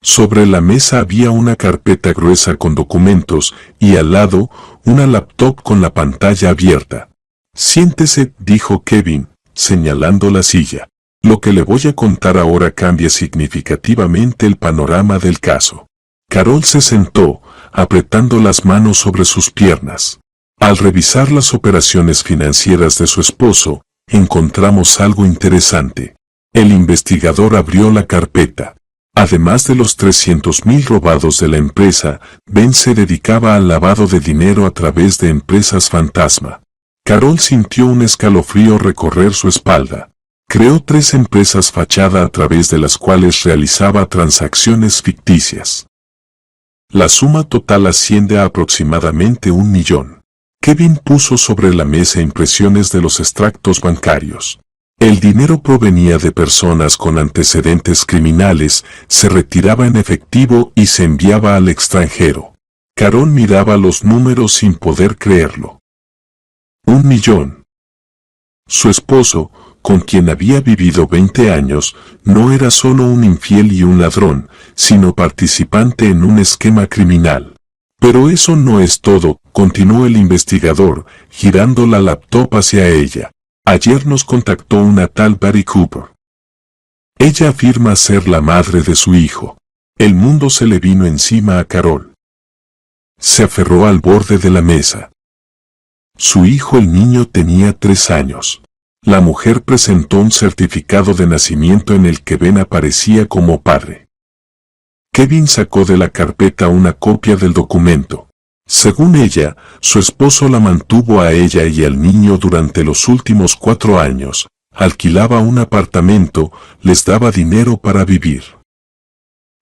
S2: Sobre la mesa había una carpeta gruesa con documentos y al lado una laptop con la pantalla abierta. Siéntese, dijo Kevin, señalando la silla. Lo que le voy a contar ahora cambia significativamente el panorama del caso. Carol se sentó, apretando las manos sobre sus piernas. Al revisar las operaciones financieras de su esposo, encontramos algo interesante. El investigador abrió la carpeta. Además de los 300,000 robados de la empresa, Ben se dedicaba al lavado de dinero a través de empresas fantasma. Carol sintió un escalofrío recorrer su espalda. Creó 3 empresas fachada a través de las cuales realizaba transacciones ficticias. La suma total asciende a aproximadamente 1 millón. Kevin puso sobre la mesa impresiones de los extractos bancarios. El dinero provenía de personas con antecedentes criminales, se retiraba en efectivo y se enviaba al extranjero. Carol miraba los números sin poder creerlo. 1 millón. Su esposo, con quien había vivido 20 años, no era solo un infiel y un ladrón, sino participante en un esquema criminal. Pero eso no es todo, continuó el investigador, girando la laptop hacia ella. Ayer nos contactó una tal Betty Cooper. Ella afirma ser la madre de su hijo. El mundo se le vino encima a Carol. Se aferró al borde de la mesa. Su hijo el niño tenía 3 años. La mujer presentó un certificado de nacimiento en el que Ben aparecía como padre. Kevin sacó de la carpeta una copia del documento. Según ella, su esposo la mantuvo a ella y al niño durante los últimos 4 años, alquilaba un apartamento, les daba dinero para vivir.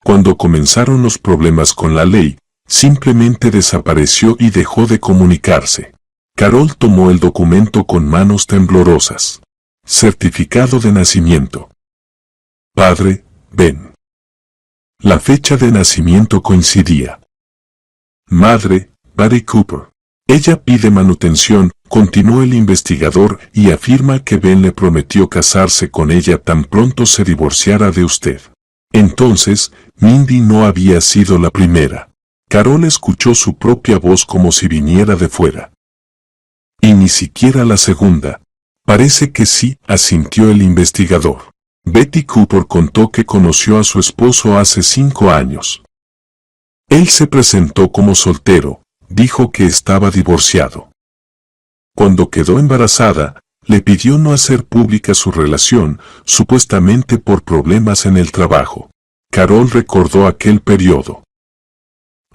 S2: Cuando comenzaron los problemas con la ley, simplemente desapareció y dejó de comunicarse. Carol tomó el documento con manos temblorosas. Certificado de nacimiento. Padre, Ben. La fecha de nacimiento coincidía. Madre, Betty Cooper. Ella pide manutención, continuó el investigador y afirma que Ben le prometió casarse con ella tan pronto se divorciara de usted. Entonces, Mindy no había sido la primera. Carol escuchó su propia voz como si viniera de fuera. Y ni siquiera la segunda. Parece que sí, asintió el investigador. Betty Cooper contó que conoció a su esposo hace 5 años. Él se presentó como soltero, dijo que estaba divorciado. Cuando quedó embarazada, le pidió no hacer pública su relación, supuestamente por problemas en el trabajo. Carol recordó aquel periodo.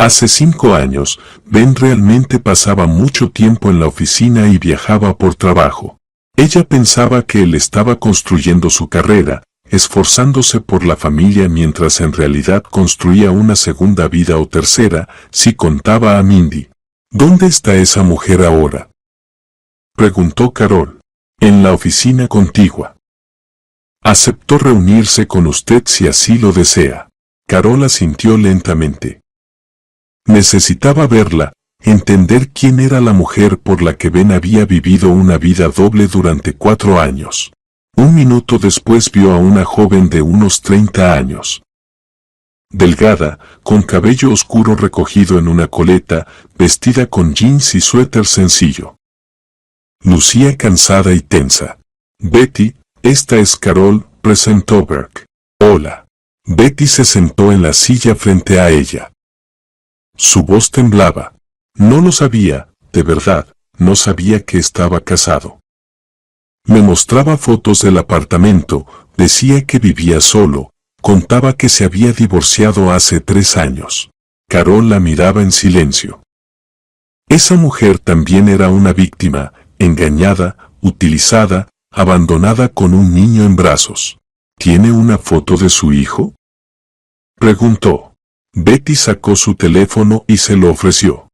S2: Hace 5 años, Ben realmente pasaba mucho tiempo en la oficina y viajaba por trabajo. Ella pensaba que él estaba construyendo su carrera, esforzándose por la familia mientras en realidad construía una segunda vida o tercera, si contaba a Mindy. ¿Dónde está esa mujer ahora?, preguntó Carol. En la oficina contigua. Aceptó reunirse con usted si así lo desea. Carol asintió lentamente. Necesitaba verla, entender quién era la mujer por la que Ben había vivido una vida doble durante 4 años. 1 minuto después vio a una joven de unos 30 años. Delgada, con cabello oscuro recogido en una coleta, vestida con jeans y suéter sencillo. Lucía cansada y tensa. Betty, esta es Carol, presentó Burke. Hola. Betty se sentó en la silla frente a ella. Su voz temblaba. No lo sabía, de verdad, no sabía que estaba casado. Me mostraba fotos del apartamento, decía que vivía solo, contaba que se había divorciado hace 3 años. Carol la miraba en silencio. Esa mujer también era una víctima, engañada, utilizada, abandonada con un niño en brazos. ¿Tiene una foto de su hijo?, preguntó. Betty sacó su teléfono y se lo ofreció.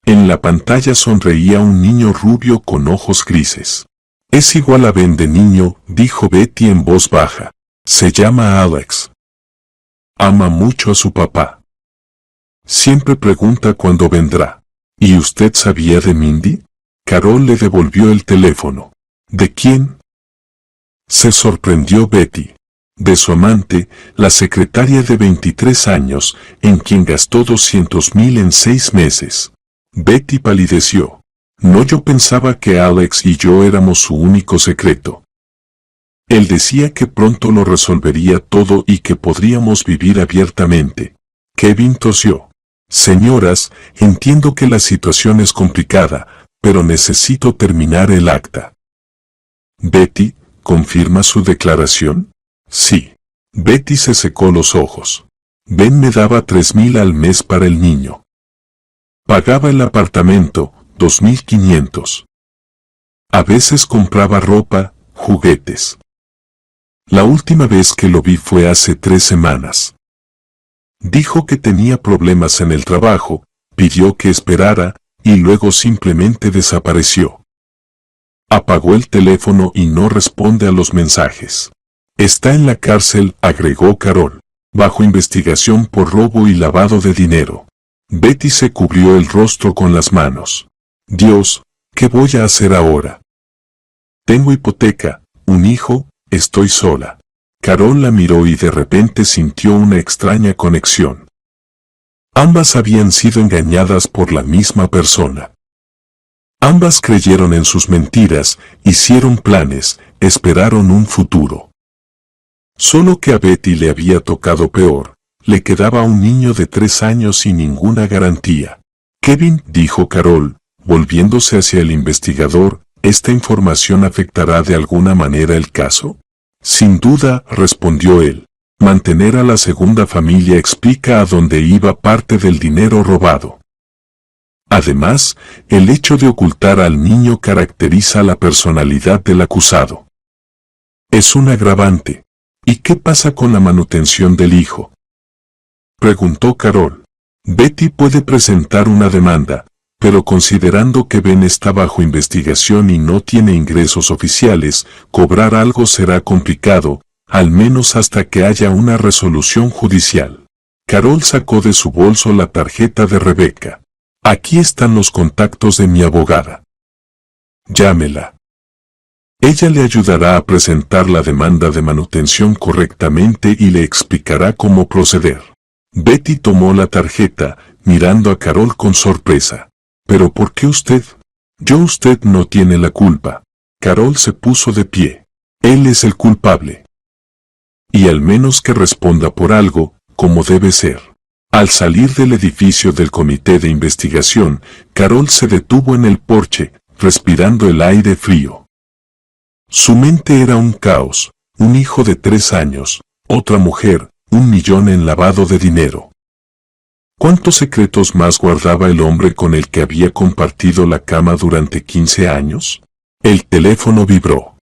S2: En la pantalla sonreía un niño rubio con ojos grises. Es igual a Ben de niño, dijo Betty en voz baja. Se llama Alex. Ama mucho a su papá. Siempre pregunta cuándo vendrá. ¿Y usted sabía de Mindy? Carol le devolvió el teléfono. ¿De quién?, se sorprendió Betty. De su amante, la secretaria de 23 años, en quien gastó 200,000 en 6 meses. Betty palideció. No, yo pensaba que Alex y yo éramos su único secreto. Él decía que pronto lo resolvería todo y que podríamos vivir abiertamente. Kevin tosió. Señoras, entiendo que la situación es complicada, pero necesito terminar el acta. Betty, ¿confirma su declaración? Sí. Betty se secó los ojos. Ben me daba 3,000 al mes para el niño. Pagaba el apartamento, 2,500. A veces compraba ropa, juguetes. La última vez que lo vi fue hace 3 semanas. Dijo que tenía problemas en el trabajo, pidió que esperara, y luego simplemente desapareció. Apagó el teléfono y no responde a los mensajes. Está en la cárcel, agregó Carol, bajo investigación por robo y lavado de dinero. Betty se cubrió el rostro con las manos. Dios, ¿qué voy a hacer ahora? Tengo hipoteca, un hijo, estoy sola. Carol la miró y de repente sintió una extraña conexión. Ambas habían sido engañadas por la misma persona. Ambas creyeron en sus mentiras, hicieron planes, esperaron un futuro. Solo que a Betty le había tocado peor, le quedaba un niño de 3 años sin ninguna garantía. Kevin, dijo Carol, volviéndose hacia el investigador, ¿esta información afectará de alguna manera el caso? Sin duda, respondió él. Mantener a la segunda familia explica a dónde iba parte del dinero robado. Además, el hecho de ocultar al niño caracteriza la personalidad del acusado. Es un agravante. ¿Y qué pasa con la manutención del hijo?, preguntó Carol. Betty puede presentar una demanda, pero considerando que Ben está bajo investigación y no tiene ingresos oficiales, cobrar algo será complicado, al menos hasta que haya una resolución judicial. Carol sacó de su bolso la tarjeta de Rebecca. Aquí están los contactos de mi abogada. Llámela. Ella le ayudará a presentar la demanda de manutención correctamente y le explicará cómo proceder. Betty tomó la tarjeta, mirando a Carol con sorpresa. ¿Pero por qué usted? Usted no tiene la culpa. Carol se puso de pie. Él es el culpable. Y al menos que responda por algo, como debe ser. Al salir del edificio del comité de investigación, Carol se detuvo en el porche, respirando el aire frío. Su mente era un caos, un hijo de 3 años, otra mujer, 1 millón en lavado de dinero. ¿Cuántos secretos más guardaba el hombre con el que había compartido la cama durante 15 años? El teléfono vibró.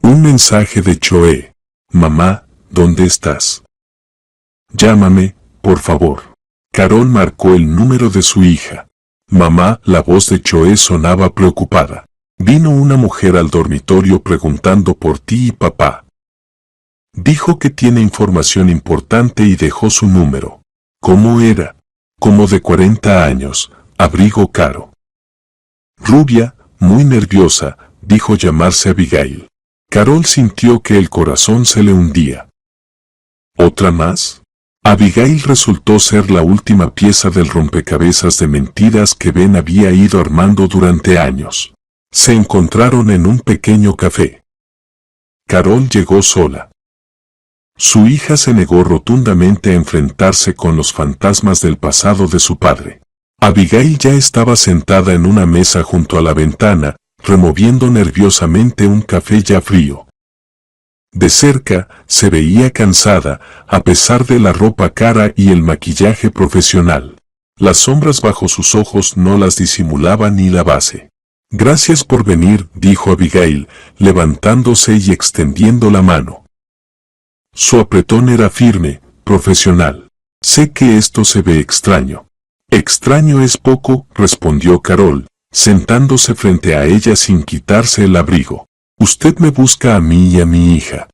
S2: Un mensaje de Choe. Mamá, ¿dónde estás? Llámame, por favor. Carol marcó el número de su hija. Mamá, la voz de Choe sonaba preocupada. Vino una mujer al dormitorio preguntando por ti y papá. Dijo que tiene información importante y dejó su número. ¿Cómo era? Como de 40 años, abrigo caro. Rubia, muy nerviosa, dijo llamarse Abigail. Carol sintió que el corazón se le hundía. ¿Otra más? Abigail resultó ser la última pieza del rompecabezas de mentiras que Ben había ido armando durante años. Se encontraron en un pequeño café. Carol llegó sola. Su hija se negó rotundamente a enfrentarse con los fantasmas del pasado de su padre. Abigail ya estaba sentada en una mesa junto a la ventana, removiendo nerviosamente un café ya frío. De cerca, se veía cansada, a pesar de la ropa cara y el maquillaje profesional. Las sombras bajo sus ojos no las disimulaban ni la base. Gracias por venir, dijo Abigail, levantándose y extendiendo la mano. Su apretón era firme, profesional. Sé que esto se ve extraño. Extraño es poco, respondió Carol, sentándose frente a ella sin quitarse el abrigo. Usted me busca a mí y a mi hija.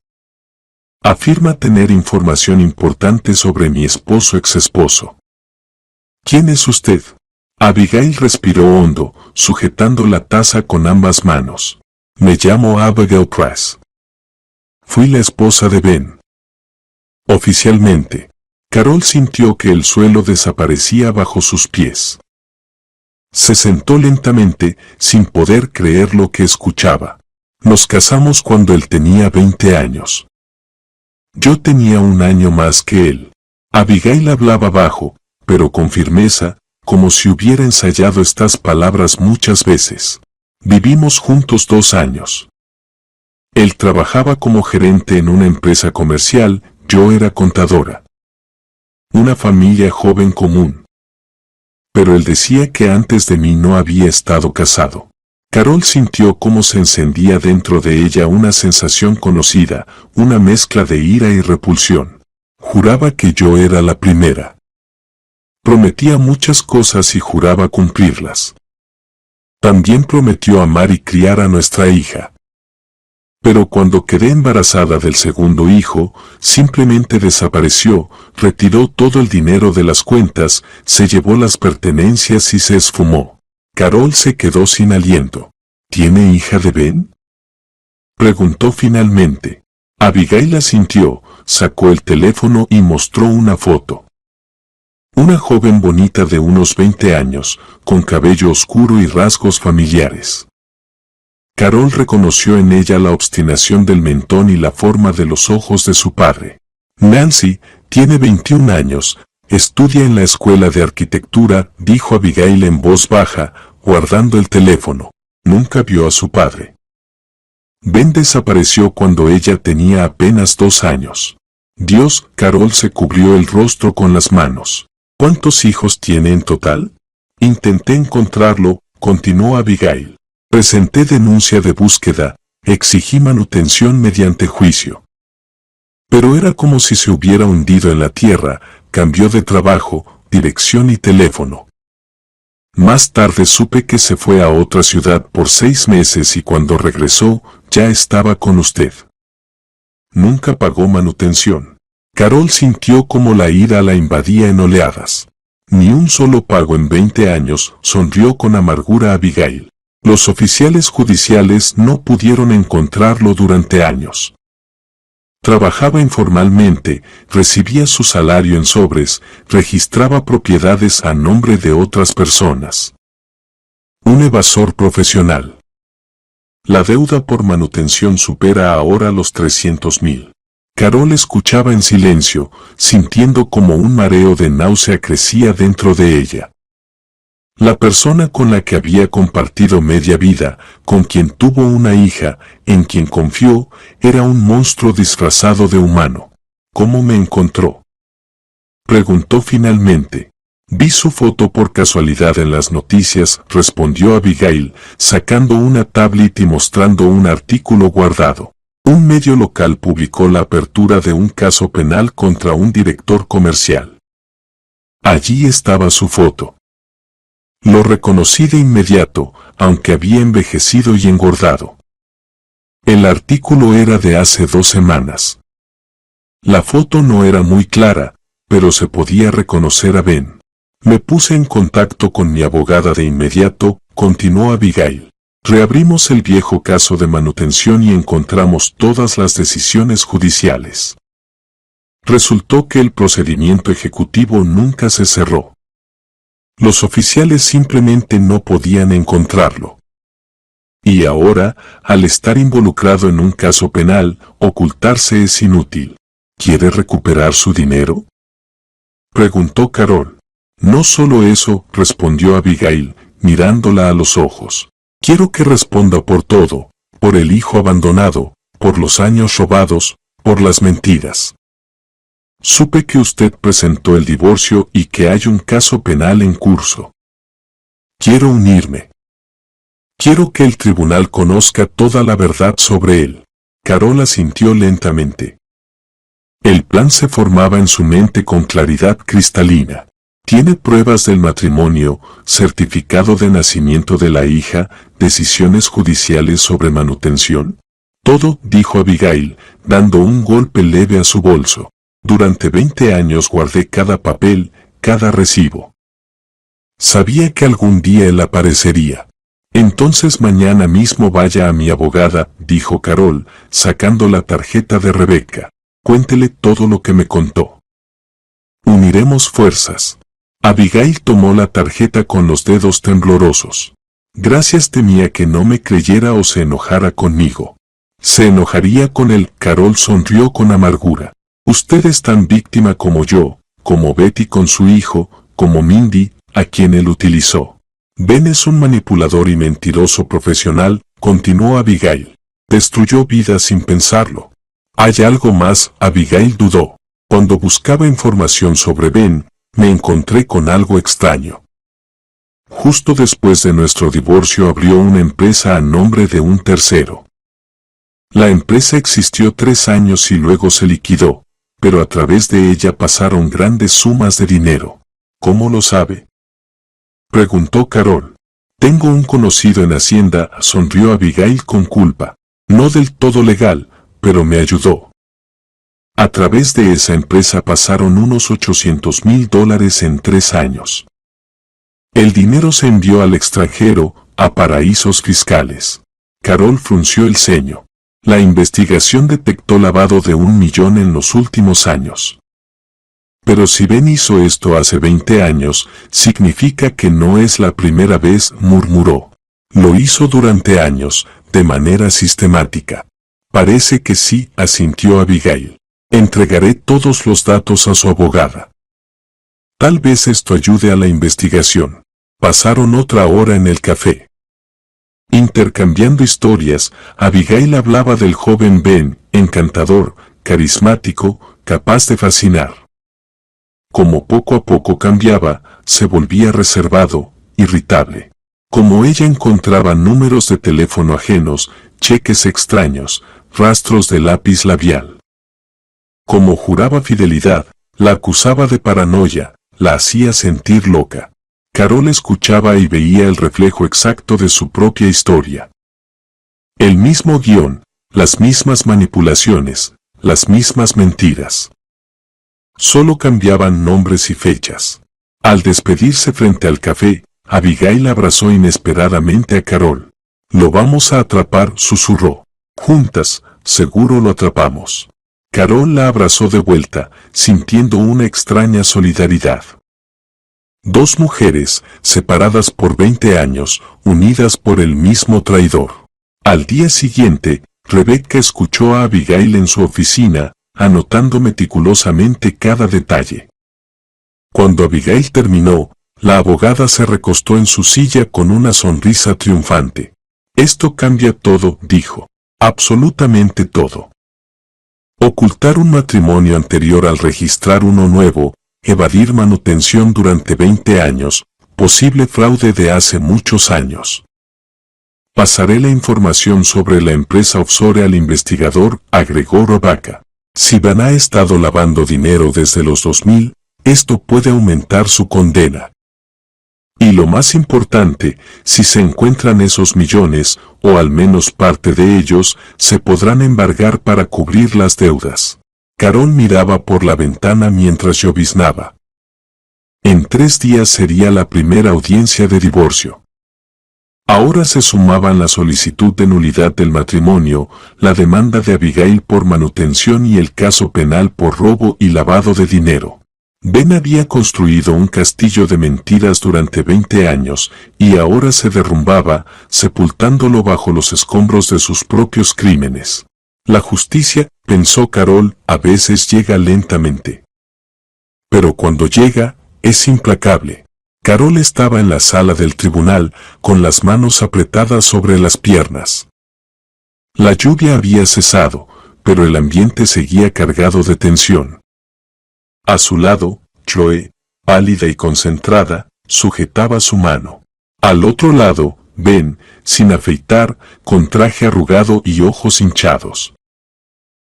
S2: Afirma tener información importante sobre mi exesposo. ¿Quién es usted? Abigail respiró hondo, sujetando la taza con ambas manos. Me llamo Abigail Press. Fui la esposa de Ben. Oficialmente, Carol sintió que el suelo desaparecía bajo sus pies. Se sentó lentamente, sin poder creer lo que escuchaba. Nos casamos cuando él tenía 20 años. Yo tenía 1 año más que él. Abigail hablaba bajo, pero con firmeza, como si hubiera ensayado estas palabras muchas veces. Vivimos juntos 2 años. Él trabajaba como gerente en una empresa comercial, yo era contadora. Una familia joven común. Pero él decía que antes de mí no había estado casado. Carol sintió cómo se encendía dentro de ella una sensación conocida, una mezcla de ira y repulsión. Juraba que yo era la primera. Prometía muchas cosas y juraba cumplirlas. También prometió amar y criar a nuestra hija. Pero cuando quedé embarazada del segundo hijo, simplemente desapareció, retiró todo el dinero de las cuentas, se llevó las pertenencias y se esfumó. Carol se quedó sin aliento. ¿Tiene hija de Ben?, preguntó finalmente. Abigail asintió, sacó el teléfono y mostró una foto. Una joven bonita de unos 20 años, con cabello oscuro y rasgos familiares. Carol reconoció en ella la obstinación del mentón y la forma de los ojos de su padre. Nancy tiene 21 años, estudia en la escuela de arquitectura, dijo Abigail en voz baja, guardando el teléfono. Nunca vio a su padre. Ben desapareció cuando ella tenía apenas 2 años. Dios, Carol se cubrió el rostro con las manos. ¿Cuántos hijos tiene en total? Intenté encontrarlo, continuó Abigail. Presenté denuncia de búsqueda, exigí manutención mediante juicio. Pero era como si se hubiera hundido en la tierra, cambió de trabajo, dirección y teléfono. Más tarde supe que se fue a otra ciudad por 6 meses y cuando regresó, ya estaba con usted. Nunca pagó manutención. Carol sintió como la ira la invadía en oleadas. Ni un solo pago en 20 años, sonrió con amargura Abigail. Los oficiales judiciales no pudieron encontrarlo durante años. Trabajaba informalmente, recibía su salario en sobres, registraba propiedades a nombre de otras personas. Un evasor profesional. La deuda por manutención supera ahora los 300,000. Carol escuchaba en silencio, sintiendo como un mareo de náusea crecía dentro de ella. La persona con la que había compartido media vida, con quien tuvo una hija, en quien confió, era un monstruo disfrazado de humano. ¿Cómo me encontró?, preguntó finalmente. Vi su foto por casualidad en las noticias, respondió Abigail, sacando una tablet y mostrando un artículo guardado. Un medio local publicó la apertura de un caso penal contra un director comercial. Allí estaba su foto. Lo reconocí de inmediato, aunque había envejecido y engordado. El artículo era de hace 2 semanas. La foto no era muy clara, pero se podía reconocer a Ben. Me puse en contacto con mi abogada de inmediato, continuó Abigail. Reabrimos el viejo caso de manutención y encontramos todas las decisiones judiciales. Resultó que el procedimiento ejecutivo nunca se cerró. Los oficiales simplemente no podían encontrarlo. Y ahora, al estar involucrado en un caso penal, ocultarse es inútil. ¿Quiere recuperar su dinero?, preguntó Carol. No solo eso, respondió Abigail, mirándola a los ojos. Quiero que responda por todo, por el hijo abandonado, por los años robados, por las mentiras. Supe que usted presentó el divorcio y que hay un caso penal en curso. Quiero unirme. Quiero que el tribunal conozca toda la verdad sobre él. Carol asintió lentamente. El plan se formaba en su mente con claridad cristalina. Tiene pruebas del matrimonio, certificado de nacimiento de la hija, decisiones judiciales sobre manutención. Todo, dijo Abigail, dando un golpe leve a su bolso. Durante 20 años guardé cada papel, cada recibo. Sabía que algún día él aparecería. Entonces mañana mismo vaya a mi abogada, dijo Carol, sacando la tarjeta de Rebeca. Cuéntele todo lo que me contó. Uniremos fuerzas. Abigail tomó la tarjeta con los dedos temblorosos. Gracias, temía que no me creyera o se enojara conmigo. Se enojaría con él. Carol sonrió con amargura. Usted es tan víctima como yo, como Betty con su hijo, como Mindy, a quien él utilizó. Ben es un manipulador y mentiroso profesional, continuó Abigail. Destruyó vidas sin pensarlo. ¿Hay algo más? Abigail dudó. Cuando buscaba información sobre Ben, me encontré con algo extraño. Justo después de nuestro divorcio abrió una empresa a nombre de un tercero. La empresa existió 3 años y luego se liquidó, pero a través de ella pasaron grandes sumas de dinero. ¿Cómo lo sabe?, preguntó Carol. Tengo un conocido en Hacienda, sonrió Abigail con culpa. No del todo legal, pero me ayudó. A través de esa empresa pasaron unos $800,000 en 3 años. El dinero se envió al extranjero, a paraísos fiscales. Carol frunció el ceño. La investigación detectó lavado de 1 millón en los últimos años. Pero si Ben hizo esto hace 20 años, significa que no es la primera vez, murmuró. Lo hizo durante años, de manera sistemática. Parece que sí, asintió Abigail. Entregaré todos los datos a su abogada. Tal vez esto ayude a la investigación. Pasaron otra hora en el café. Intercambiando historias, Abigail hablaba del joven Ben, encantador, carismático, capaz de fascinar. Como poco a poco cambiaba, se volvía reservado, irritable. Como ella encontraba números de teléfono ajenos, cheques extraños, rastros de lápiz labial. Como juraba fidelidad, la acusaba de paranoia, la hacía sentir loca. Carol escuchaba y veía el reflejo exacto de su propia historia. El mismo guión, las mismas manipulaciones, las mismas mentiras. Solo cambiaban nombres y fechas. Al despedirse frente al café, Abigail abrazó inesperadamente a Carol. Lo vamos a atrapar, susurró. Juntas, seguro lo atrapamos. Carol la abrazó de vuelta, sintiendo una extraña solidaridad. 2 mujeres, separadas por 20 años, unidas por el mismo traidor. Al día siguiente, Rebecca escuchó a Abigail en su oficina, anotando meticulosamente cada detalle. Cuando Abigail terminó, la abogada se recostó en su silla con una sonrisa triunfante. Esto cambia todo, dijo. Absolutamente todo. Ocultar un matrimonio anterior al registrar uno nuevo, evadir manutención durante 20 años, posible fraude de hace muchos años. Pasaré la información sobre la empresa offshore al investigador, agregó Rebecca. Si Van ha estado lavando dinero desde los 2000, esto puede aumentar su condena. Y lo más importante, si se encuentran esos millones, o al menos parte de ellos, se podrán embargar para cubrir las deudas. Carol miraba por la ventana mientras lloviznaba. En 3 días sería la primera audiencia de divorcio. Ahora se sumaban la solicitud de nulidad del matrimonio, la demanda de Abigail por manutención y el caso penal por robo y lavado de dinero. Ben había construido un castillo de mentiras durante 20 años, y ahora se derrumbaba, sepultándolo bajo los escombros de sus propios crímenes. La justicia, pensó Carol, a veces llega lentamente. Pero cuando llega, es implacable. Carol estaba en la sala del tribunal, con las manos apretadas sobre las piernas. La lluvia había cesado, pero el ambiente seguía cargado de tensión. A su lado, Chloe, pálida y concentrada, sujetaba su mano. Al otro lado, Ben, sin afeitar, con traje arrugado y ojos hinchados.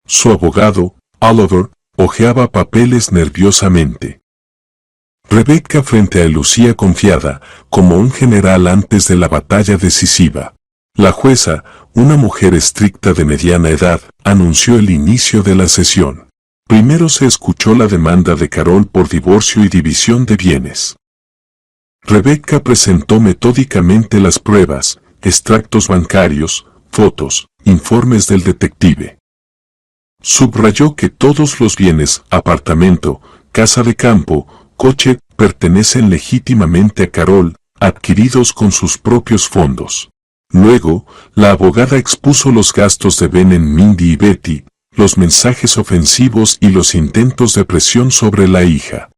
S2: Su abogado, Oliver, hojeaba papeles nerviosamente. Rebecca frente a él lucía confiada, como un general antes de la batalla decisiva. La jueza, una mujer estricta de mediana edad, anunció el inicio de la sesión. Primero se escuchó la demanda de Carol por divorcio y división de bienes. Rebecca presentó metódicamente las pruebas, extractos bancarios, fotos, informes del detective. Subrayó que todos los bienes, apartamento, casa de campo, coche, pertenecen legítimamente a Carol, adquiridos con sus propios fondos. Luego, la abogada expuso los gastos de Ben en Mindy y Betty, los mensajes ofensivos y los intentos de presión sobre la hija.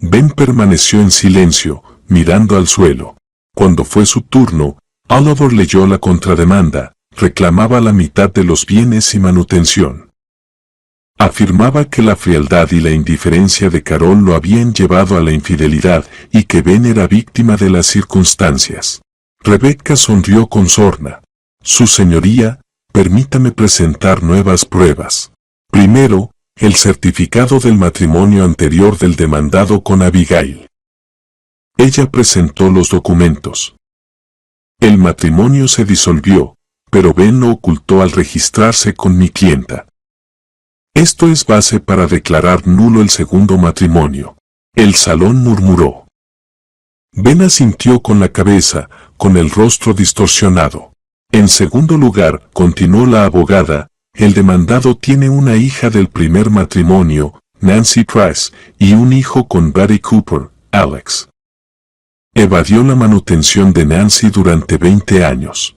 S2: Ben permaneció en silencio, mirando al suelo. Cuando fue su turno, Oliver leyó la contrademanda, reclamaba la mitad de los bienes y manutención. Afirmaba que la frialdad y la indiferencia de Carol lo habían llevado a la infidelidad y que Ben era víctima de las circunstancias. Rebecca sonrió con sorna. Su señoría, permítame presentar nuevas pruebas. Primero, el certificado del matrimonio anterior del demandado con Abigail. Ella presentó los documentos. El matrimonio se disolvió, pero Ben lo ocultó al registrarse con mi clienta. Esto es base para declarar nulo el segundo matrimonio. El salón murmuró. Ben asintió con la cabeza, con el rostro distorsionado. En segundo lugar, continuó la abogada, el demandado tiene una hija del primer matrimonio, Nancy Price, y un hijo con Buddy Cooper, Alex. Evadió la manutención de Nancy durante 20 años.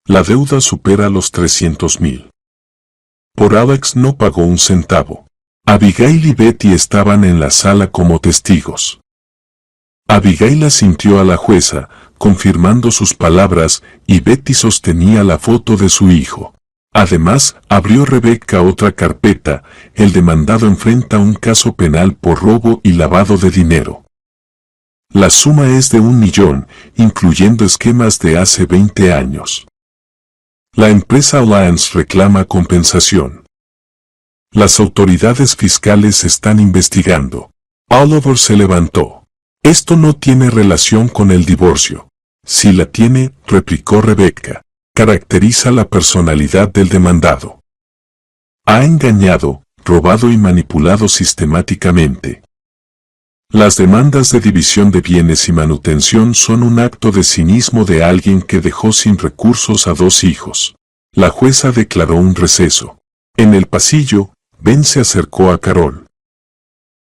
S2: La deuda supera los 300,000. Por Alex no pagó un centavo. Abigail y Betty estaban en la sala como testigos. Abigail asintió a la jueza, confirmando sus palabras, y Betty sostenía la foto de su hijo. Además, abrió Rebecca otra carpeta, el demandado enfrenta un caso penal por robo y lavado de dinero. La suma es de 1 millón, incluyendo esquemas de hace 20 años. La empresa Alliance reclama compensación. Las autoridades fiscales están investigando. Oliver se levantó. Esto no tiene relación con el divorcio. Si la tiene, replicó Rebecca, caracteriza la personalidad del demandado. Ha engañado, robado y manipulado sistemáticamente. Las demandas de división de bienes y manutención son un acto de cinismo de alguien que dejó sin recursos a 2 hijos. La jueza declaró un receso. En el pasillo, Ben se acercó a Carol.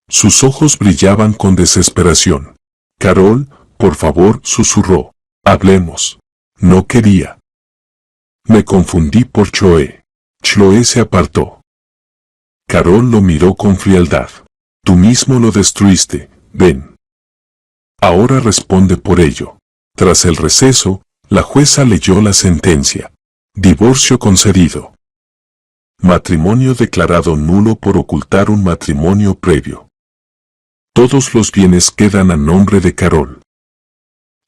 S2: Sus ojos brillaban con desesperación. Carol, por favor, susurró. Hablemos. No quería. Me confundí por Chloe. Chloe se apartó. Carol lo miró con frialdad. Tú mismo lo destruiste, Ben. Ahora responde por ello. Tras el receso, la jueza leyó la sentencia. Divorcio concedido. Matrimonio declarado nulo por ocultar un matrimonio previo. Todos los bienes quedan a nombre de Carol.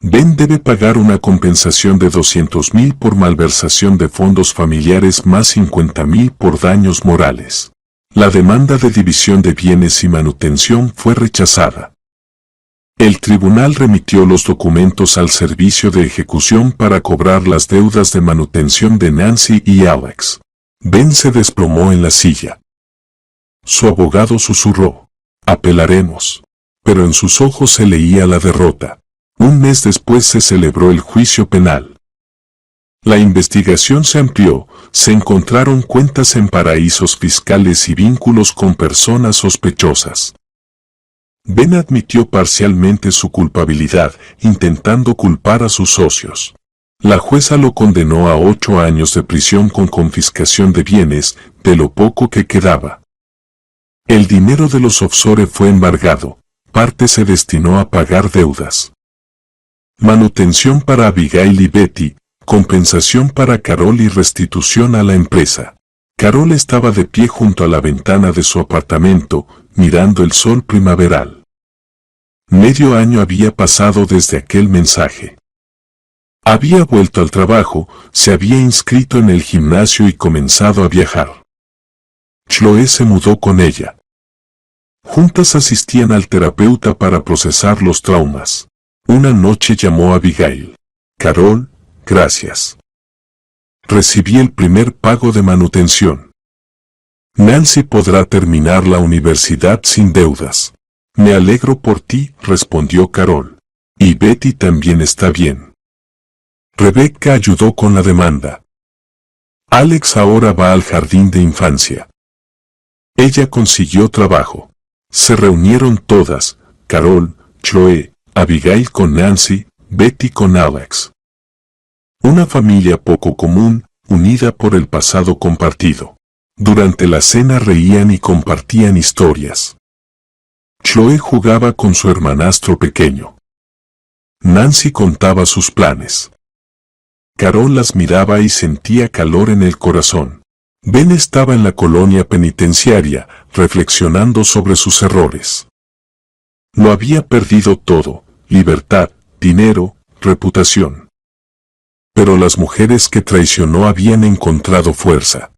S2: Ben debe pagar una compensación de 200,000 por malversación de fondos familiares más 50,000 por daños morales. La demanda de división de bienes y manutención fue rechazada. El tribunal remitió los documentos al servicio de ejecución para cobrar las deudas de manutención de Nancy y Alex. Ben se desplomó en la silla. Su abogado susurró. Apelaremos. Pero en sus ojos se leía la derrota. Un mes después se celebró el juicio penal. La investigación se amplió, se encontraron cuentas en paraísos fiscales y vínculos con personas sospechosas. Ben admitió parcialmente su culpabilidad, intentando culpar a sus socios. La jueza lo condenó a 8 años de prisión con confiscación de bienes, de lo poco que quedaba. El dinero de los offshore fue embargado, parte se destinó a pagar deudas. Manutención para Abigail y Betty, compensación para Carol y restitución a la empresa. Carol estaba de pie junto a la ventana de su apartamento, mirando el sol primaveral. Medio año había pasado desde aquel mensaje. Había vuelto al trabajo, se había inscrito en el gimnasio y comenzado a viajar. Chloe se mudó con ella. Juntas asistían al terapeuta para procesar los traumas. Una noche llamó a Abigail. Carol, gracias. Recibí el primer pago de manutención. Nancy podrá terminar la universidad sin deudas. Me alegro por ti, respondió Carol. Y Betty también está bien. Rebecca ayudó con la demanda. Alex ahora va al jardín de infancia. Ella consiguió trabajo. Se reunieron todas, Carol, Chloe, Abigail con Nancy, Betty con Alex. Una familia poco común, unida por el pasado compartido. Durante la cena reían y compartían historias. Chloe jugaba con su hermanastro pequeño. Nancy contaba sus planes. Carol las miraba y sentía calor en el corazón. Ben estaba en la colonia penitenciaria, reflexionando sobre sus errores. Lo había perdido todo: libertad, dinero, reputación. Pero las mujeres que traicionó habían encontrado fuerza.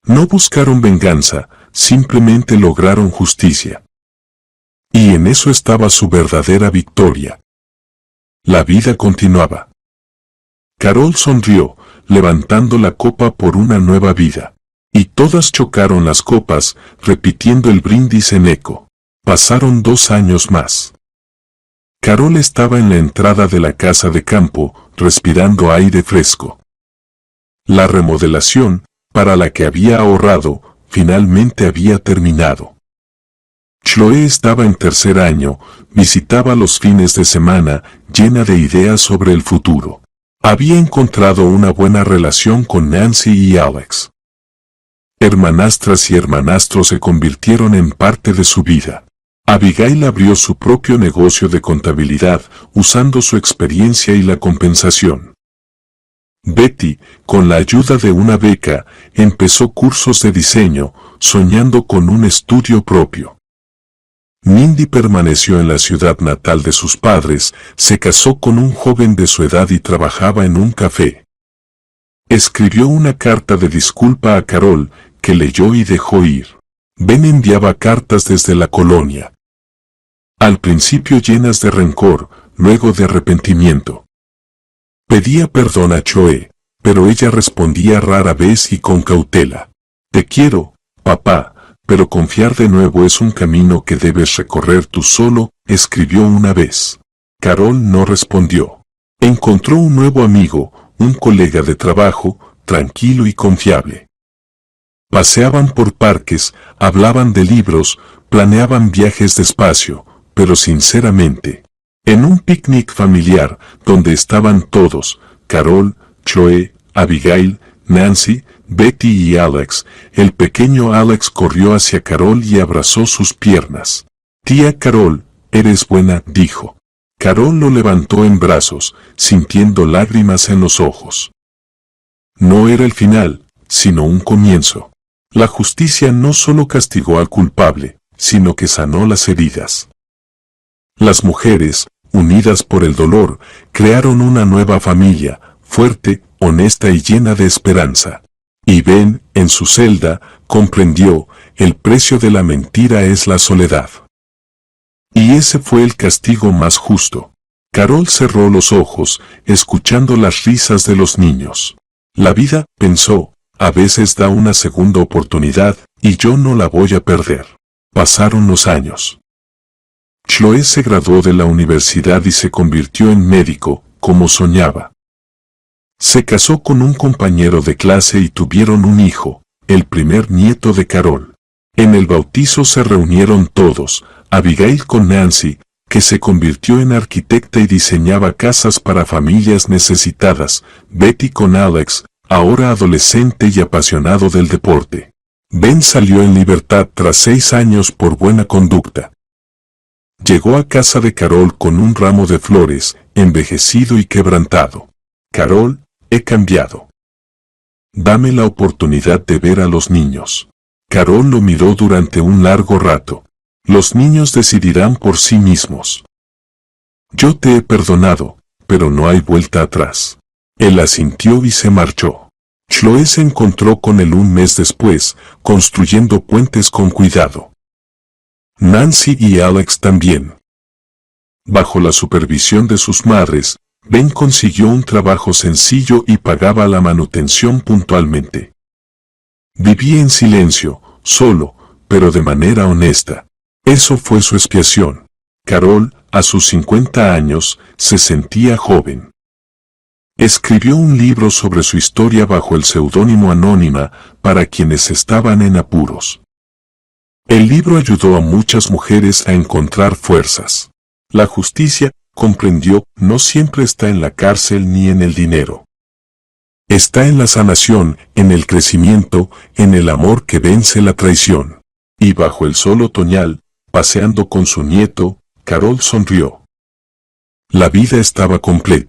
S2: No buscaron venganza, simplemente lograron justicia. Y en eso estaba su verdadera victoria. La vida continuaba. Carol sonrió, levantando la copa por una nueva vida. Y todas chocaron las copas, repitiendo el brindis en eco. Pasaron 2 años más. Carol estaba en la entrada de la casa de campo, respirando aire fresco. La remodelación, para la que había ahorrado, finalmente había terminado. Chloe estaba en 3er año, visitaba los fines de semana, llena de ideas sobre el futuro. Había encontrado una buena relación con Nancy y Alex. Hermanastras y hermanastros se convirtieron en parte de su vida. Abigail abrió su propio negocio de contabilidad, usando su experiencia y la compensación. Betty, con la ayuda de una beca, empezó cursos de diseño, soñando con un estudio propio. Mindy permaneció en la ciudad natal de sus padres, se casó con un joven de su edad y trabajaba en un café. Escribió una carta de disculpa a Carol, que leyó y dejó ir. Ben enviaba cartas desde la colonia. Al principio llenas de rencor, luego de arrepentimiento. Pedía perdón a Chloe, pero ella respondía rara vez y con cautela. Te quiero, papá, pero confiar de nuevo es un camino que debes recorrer tú solo, escribió una vez. Carol no respondió. Encontró un nuevo amigo, un colega de trabajo, tranquilo y confiable. Paseaban por parques, hablaban de libros, planeaban viajes despacio, pero sinceramente. En un picnic familiar, donde estaban todos, Carol, Chloe, Abigail, Nancy, Betty y Alex, el pequeño Alex corrió hacia Carol y abrazó sus piernas. Tía Carol, eres buena, dijo. Carol lo levantó en brazos, sintiendo lágrimas en los ojos. No era el final, sino un comienzo. La justicia no solo castigó al culpable, sino que sanó las heridas. Las mujeres, unidas por el dolor, crearon una nueva familia, fuerte, honesta y llena de esperanza. Y Ben, en su celda, comprendió: el precio de la mentira es la soledad. Y ese fue el castigo más justo. Carol cerró los ojos, escuchando las risas de los niños. La vida, pensó, a veces da una segunda oportunidad, y yo no la voy a perder. Pasaron los años. Chloe se graduó de la universidad y se convirtió en médico, como soñaba. Se casó con un compañero de clase y tuvieron un hijo, el primer nieto de Carol. En el bautizo se reunieron todos, Abigail con Nancy, que se convirtió en arquitecta y diseñaba casas para familias necesitadas, Betty con Alex, ahora adolescente y apasionado del deporte. Ben salió en libertad tras 6 años por buena conducta. Llegó a casa de Carol con un ramo de flores, envejecido y quebrantado. Carol, he cambiado. Dame la oportunidad de ver a los niños. Carol lo miró durante un largo rato. Los niños decidirán por sí mismos. Yo te he perdonado, pero no hay vuelta atrás. Él asintió y se marchó. Chloe se encontró con él un mes después, construyendo puentes con cuidado. Nancy y Alex también. Bajo la supervisión de sus madres, Ben consiguió un trabajo sencillo y pagaba la manutención puntualmente. Vivía en silencio, solo, pero de manera honesta. Eso fue su expiación. Carol, a sus 50 años, se sentía joven. Escribió un libro sobre su historia bajo el seudónimo Anónima, para quienes estaban en apuros. El libro ayudó a muchas mujeres a encontrar fuerzas. La justicia, comprendió, no siempre está en la cárcel ni en el dinero. Está en la sanación, en el crecimiento, en el amor que vence la traición. Y bajo el sol otoñal, paseando con su nieto, Carol sonrió. La vida estaba completa.